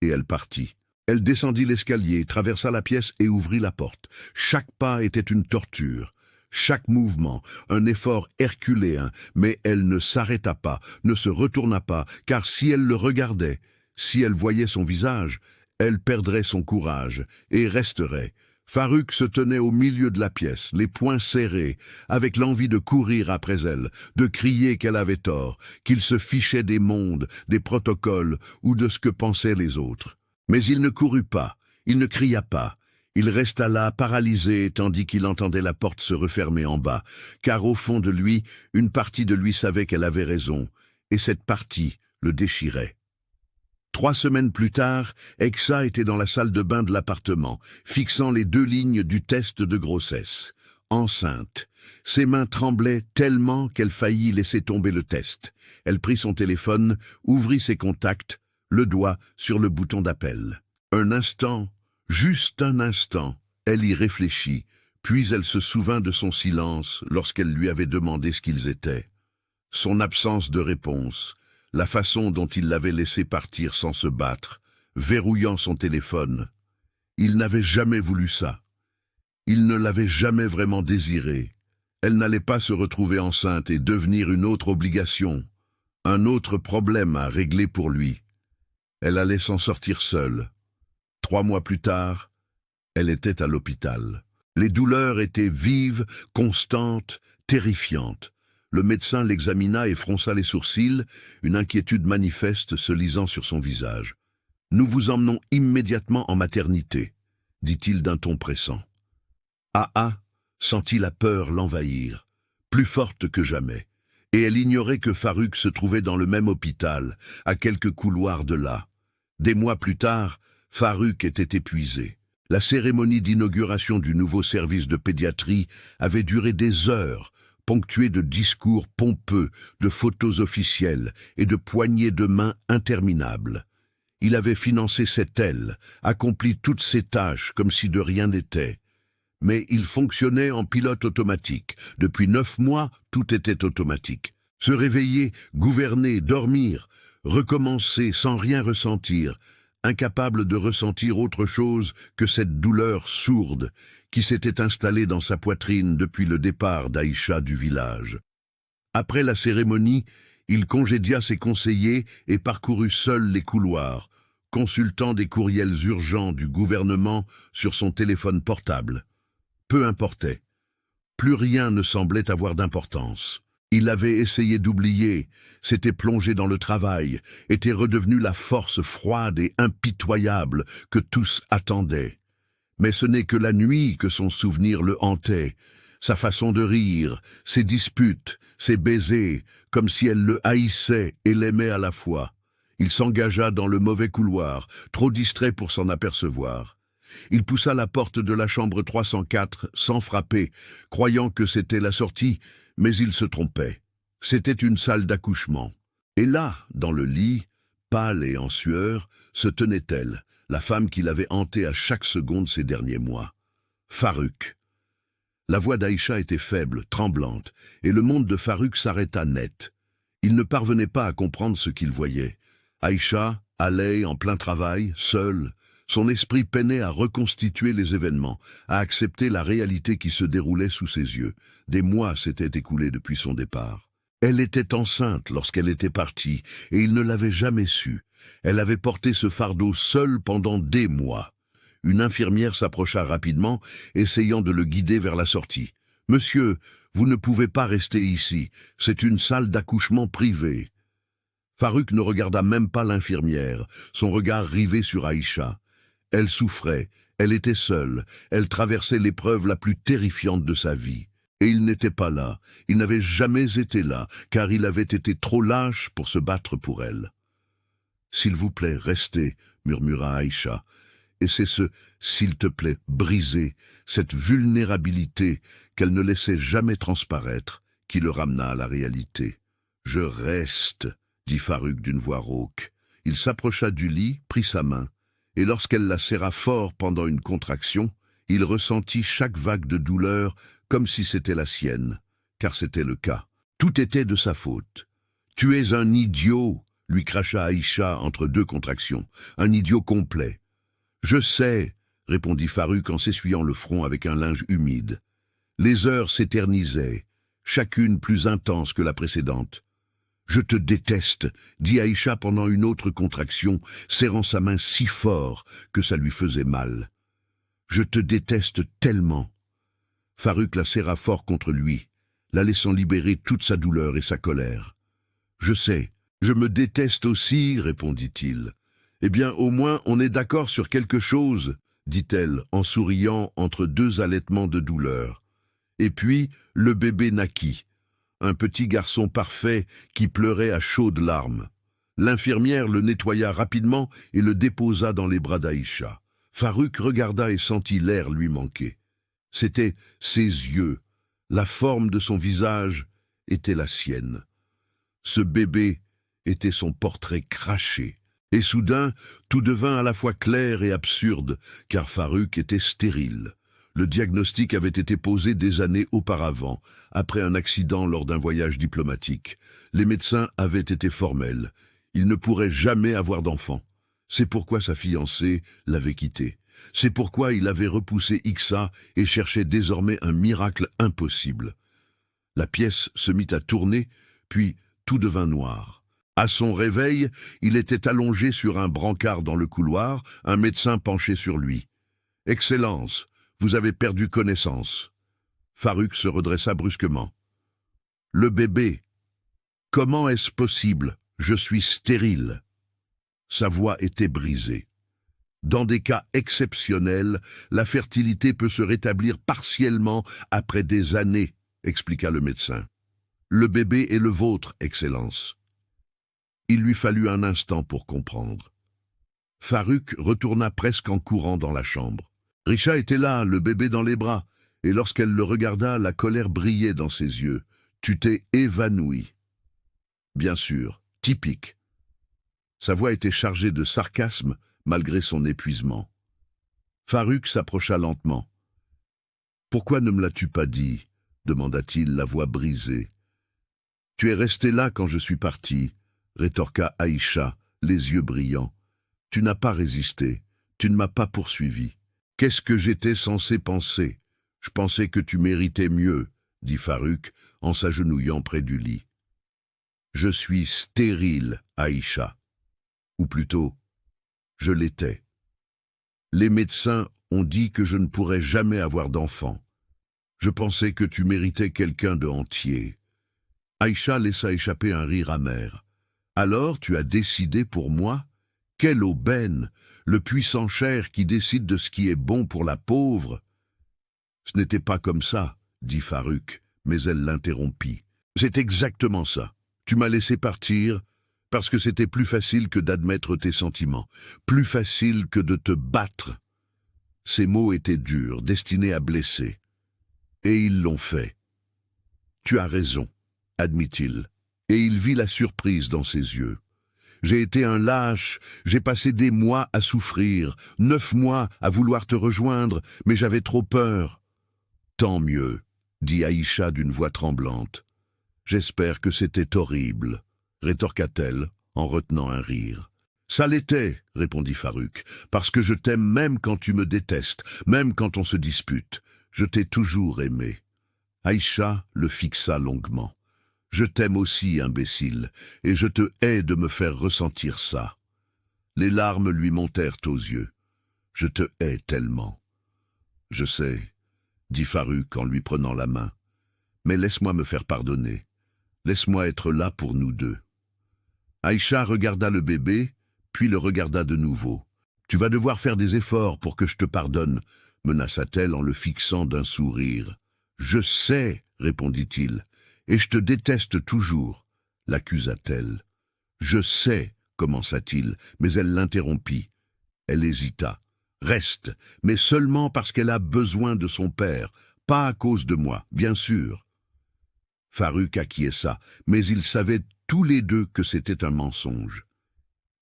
Et elle partit. Elle descendit l'escalier, traversa la pièce et ouvrit la porte. Chaque pas était une torture. Chaque mouvement, un effort herculéen, mais elle ne s'arrêta pas, ne se retourna pas, car si elle le regardait, si elle voyait son visage, elle perdrait son courage et resterait. Farouk se tenait au milieu de la pièce, les poings serrés, avec l'envie de courir après elle, de crier qu'elle avait tort, qu'il se fichait des mondes, des protocoles ou de ce que pensaient les autres. Mais il ne courut pas, il ne cria pas. Il resta là, paralysé, tandis qu'il entendait la porte se refermer en bas, car au fond de lui, une partie de lui savait qu'elle avait raison, et cette partie le déchirait. 3 semaines plus tard, Exa était dans la salle de bain de l'appartement, fixant les 2 lignes du test de grossesse. Enceinte. Ses mains tremblaient tellement qu'elle faillit laisser tomber le test. Elle prit son téléphone, ouvrit ses contacts, le doigt sur le bouton d'appel. Un instant, juste un instant, elle y réfléchit, puis elle se souvint de son silence lorsqu'elle lui avait demandé ce qu'ils étaient. Son absence de réponse, la façon dont il l'avait laissé partir sans se battre, verrouillant son téléphone. Il n'avait jamais voulu ça. Il ne l'avait jamais vraiment désiré. Elle n'allait pas se retrouver enceinte et devenir une autre obligation, un autre problème à régler pour lui. Elle allait s'en sortir seule. 3 mois plus tard, elle était à l'hôpital. Les douleurs étaient vives, constantes, terrifiantes. Le médecin l'examina et fronça les sourcils, une inquiétude manifeste se lisant sur son visage. « Nous vous emmenons immédiatement en maternité », dit-il d'un ton pressant. Aa sentit la peur l'envahir, plus forte que jamais, et elle ignorait que Farouk se trouvait dans le même hôpital, à quelques couloirs de là. Des mois plus tard, Farouk était épuisé. La cérémonie d'inauguration du nouveau service de pédiatrie avait duré des heures, ponctuée de discours pompeux, de photos officielles et de poignées de main interminables. Il avait financé cette aile, accompli toutes ses tâches comme si de rien n'était. Mais il fonctionnait en pilote automatique. Depuis 9 mois, tout était automatique. Se réveiller, gouverner, dormir, recommencer sans rien ressentir, incapable de ressentir autre chose que cette douleur sourde qui s'était installée dans sa poitrine depuis le départ d'Aïcha du village. Après la cérémonie, il congédia ses conseillers et parcourut seul les couloirs, consultant des courriels urgents du gouvernement sur son téléphone portable. Peu importait. Plus rien ne semblait avoir d'importance. Il avait essayé d'oublier, s'était plongé dans le travail, était redevenu la force froide et impitoyable que tous attendaient. Mais ce n'est que la nuit que son souvenir le hantait, sa façon de rire, ses disputes, ses baisers, comme si elle le haïssait et l'aimait à la fois. Il s'engagea dans le mauvais couloir, trop distrait pour s'en apercevoir. Il poussa la porte de la chambre 304 sans frapper, croyant que c'était la sortie, mais il se trompait. C'était une salle d'accouchement. Et là, dans le lit, pâle et en sueur, se tenait-elle, la femme qui l'avait hanté à chaque seconde ces derniers mois. Farouk. La voix d'Aïcha était faible, tremblante, et le monde de Farouk s'arrêta net. Il ne parvenait pas à comprendre ce qu'il voyait. Aïcha allait en plein travail, seule. Son esprit peinait à reconstituer les événements, à accepter la réalité qui se déroulait sous ses yeux. Des mois s'étaient écoulés depuis son départ. Elle était enceinte lorsqu'elle était partie, et il ne l'avait jamais su. Elle avait porté ce fardeau seule pendant des mois. Une infirmière s'approcha rapidement, essayant de le guider vers la sortie. « Monsieur, vous ne pouvez pas rester ici. C'est une salle d'accouchement privée. » Farouk ne regarda même pas l'infirmière, son regard rivé sur Aïcha. Elle souffrait, elle était seule, elle traversait l'épreuve la plus terrifiante de sa vie. Et il n'était pas là, il n'avait jamais été là, car il avait été trop lâche pour se battre pour elle. « S'il vous plaît, restez, » murmura Aïcha. Et c'est ce « s'il te plaît » brisé, cette vulnérabilité qu'elle ne laissait jamais transparaître, qui le ramena à la réalité. « Je reste, dit Farrukh d'une voix rauque. Il s'approcha du lit, prit sa main, et lorsqu'elle la serra fort pendant une contraction, il ressentit chaque vague de douleur comme si c'était la sienne, car c'était le cas. Tout était de sa faute. « Tu es un idiot !» lui cracha Aïcha entre deux contractions. « Un idiot complet. »« Je sais !» répondit Farrukh en s'essuyant le front avec un linge humide. Les heures s'éternisaient, chacune plus intense que la précédente. « Je te déteste !» dit Aïcha pendant une autre contraction, serrant sa main si fort que ça lui faisait mal. « Je te déteste tellement !» Farrukh la serra fort contre lui, la laissant libérer toute sa douleur et sa colère. « Je sais, je me déteste aussi, répondit-il. « Eh bien, au moins, on est d'accord sur quelque chose, dit-elle en souriant entre deux halètements de douleur. Et puis, le bébé naquit, un petit garçon parfait qui pleurait à chaudes larmes. L'infirmière le nettoya rapidement et le déposa dans les bras d'Aïcha. Farrukh regarda et sentit l'air lui manquer. C'étaient ses yeux, la forme de son visage était la sienne. Ce bébé était son portrait craché. Et soudain, tout devint à la fois clair et absurde, car Farrukh était stérile. Le diagnostic avait été posé des années auparavant, après un accident lors d'un voyage diplomatique. Les médecins avaient été formels. Il ne pourrait jamais avoir d'enfant. C'est pourquoi sa fiancée l'avait quitté. C'est pourquoi il avait repoussé Ixa et cherchait désormais un miracle impossible. La pièce se mit à tourner, puis tout devint noir. À son réveil, il était allongé sur un brancard dans le couloir, un médecin penché sur lui. « Excellence, vous avez perdu connaissance. » Farrukh se redressa brusquement. « Le bébé. Comment est-ce possible? Je suis stérile. » Sa voix était brisée. Dans des cas exceptionnels, la fertilité peut se rétablir partiellement après des années, expliqua le médecin. Le bébé est le vôtre, Excellence. Il lui fallut un instant pour comprendre. Farrukh retourna presque en courant dans la chambre. Richa était là, le bébé dans les bras, et lorsqu'elle le regarda, la colère brillait dans ses yeux. « Tu t'es évanoui. » Bien sûr, typique. Sa voix était chargée de sarcasme, malgré son épuisement. Farrukh s'approcha lentement. « Pourquoi ne me l'as-tu pas dit ?» demanda-t-il, la voix brisée. « Tu es resté là quand je suis parti, » rétorqua Aïcha, les yeux brillants. « Tu n'as pas résisté, tu ne m'as pas poursuivi. Qu'est-ce que j'étais censé penser? Je pensais que tu méritais mieux, » dit Farrukh en s'agenouillant près du lit. « Je suis stérile, Aïcha. Ou plutôt, je l'étais. Les médecins ont dit que je ne pourrais jamais avoir d'enfant. Je pensais que tu méritais quelqu'un de entier. » Aïcha laissa échapper un rire amer. « Alors tu as décidé pour moi? Quelle aubaine! Le puissant cher qui décide de ce qui est bon pour la pauvre. » « Ce n'était pas comme ça, » dit Farrukh, mais elle l'interrompit. « C'est exactement ça. Tu m'as laissé partir parce que c'était plus facile que d'admettre tes sentiments, plus facile que de te battre. » Ces mots étaient durs, destinés à blesser. Et ils l'ont fait. « Tu as raison, » admit-il, et il vit la surprise dans ses yeux. « J'ai été un lâche, j'ai passé des mois à souffrir, 9 mois à vouloir te rejoindre, mais j'avais trop peur. » « Tant mieux, » dit Aïcha d'une voix tremblante. « J'espère que c'était horrible, » rétorqua-t-elle en retenant un rire. « Ça l'était, » répondit Farrukh, « parce que je t'aime même quand tu me détestes, même quand on se dispute. Je t'ai toujours aimé. » Aïcha le fixa longuement. « Je t'aime aussi, imbécile, et je te hais de me faire ressentir ça. » Les larmes lui montèrent aux yeux. « Je te hais tellement. »« Je sais, » dit Farrukh en lui prenant la main. « Mais laisse-moi me faire pardonner. Laisse-moi être là pour nous deux. » Aïcha regarda le bébé, puis le regarda de nouveau. « Tu vas devoir faire des efforts pour que je te pardonne, » menaça-t-elle en le fixant d'un sourire. « Je sais, » répondit-il, « et je te déteste toujours, » l'accusa-t-elle. « Je sais, » commença-t-il, mais elle l'interrompit. Elle hésita. « Reste, mais seulement parce qu'elle a besoin de son père, pas à cause de moi, bien sûr. » Farrukh acquiesça, mais il savait tous les deux que c'était un mensonge.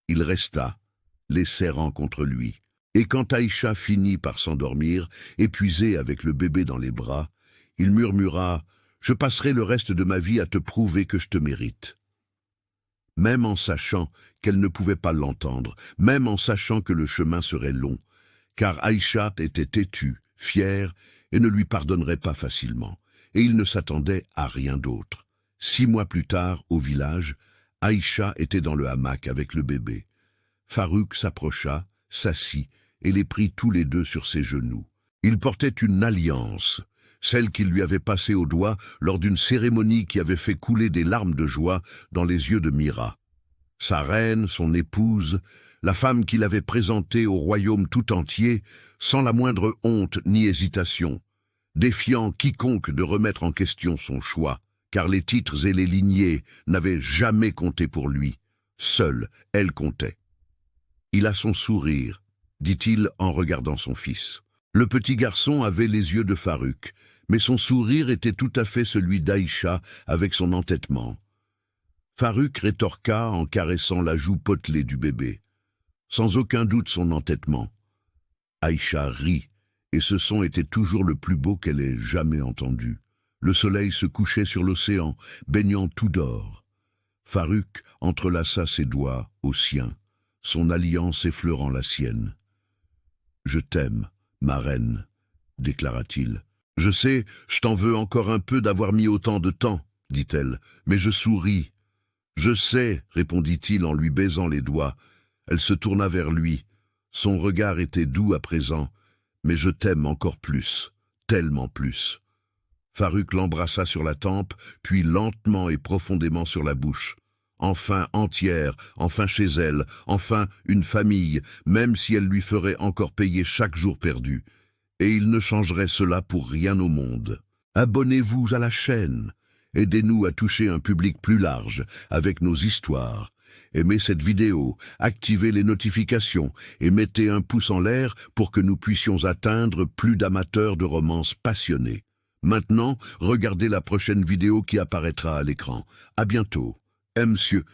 Il resta, les serrant contre lui. Et quand Aïcha finit par s'endormir, épuisée avec le bébé dans les bras, il murmura « Je passerai le reste de ma vie à te prouver que je te mérite ». Même en sachant qu'elle ne pouvait pas l'entendre, même en sachant que le chemin serait long, car Aïcha était têtue, fière, et ne lui pardonnerait pas facilement, et il ne s'attendait à rien d'autre. 6 mois plus tard, au village, Aïcha était dans le hamac avec le bébé. Farouk s'approcha, s'assit, et les prit tous les deux sur ses genoux. Il portait une alliance, celle qu'il lui avait passée au doigt lors d'une cérémonie qui avait fait couler des larmes de joie dans les yeux de Mira. Sa reine, son épouse, la femme qu'il avait présentée au royaume tout entier, sans la moindre honte ni hésitation, défiant quiconque de remettre en question son choix, car les titres et les lignées n'avaient jamais compté pour lui. Seule, elle comptait. Il a son sourire, dit-il en regardant son fils. Le petit garçon avait les yeux de Farouk, mais son sourire était tout à fait celui d'Aïcha avec son entêtement. Farouk rétorqua en caressant la joue potelée du bébé. Sans aucun doute son entêtement. Aïcha rit, et ce son était toujours le plus beau qu'elle ait jamais entendu. Le soleil se couchait sur l'océan, baignant tout d'or. Farouk entrelaça ses doigts aux siens, son alliance effleurant la sienne. « Je t'aime, ma reine, déclara-t-il. « Je sais, je t'en veux encore un peu d'avoir mis autant de temps, dit-elle, mais je souris. »« Je sais, répondit-il en lui baisant les doigts. Elle se tourna vers lui. Son regard était doux à présent, mais je t'aime encore plus, tellement plus. Farouk l'embrassa sur la tempe, puis lentement et profondément sur la bouche. Enfin entière, enfin chez elle, enfin une famille, même si elle lui ferait encore payer chaque jour perdu. Et il ne changerait cela pour rien au monde. Abonnez-vous à la chaîne. Aidez-nous à toucher un public plus large avec nos histoires. Aimez cette vidéo, activez les notifications et mettez un pouce en l'air pour que nous puissions atteindre plus d'amateurs de romances passionnés. Maintenant, regardez la prochaine vidéo qui apparaîtra à l'écran. À bientôt. Monsieur.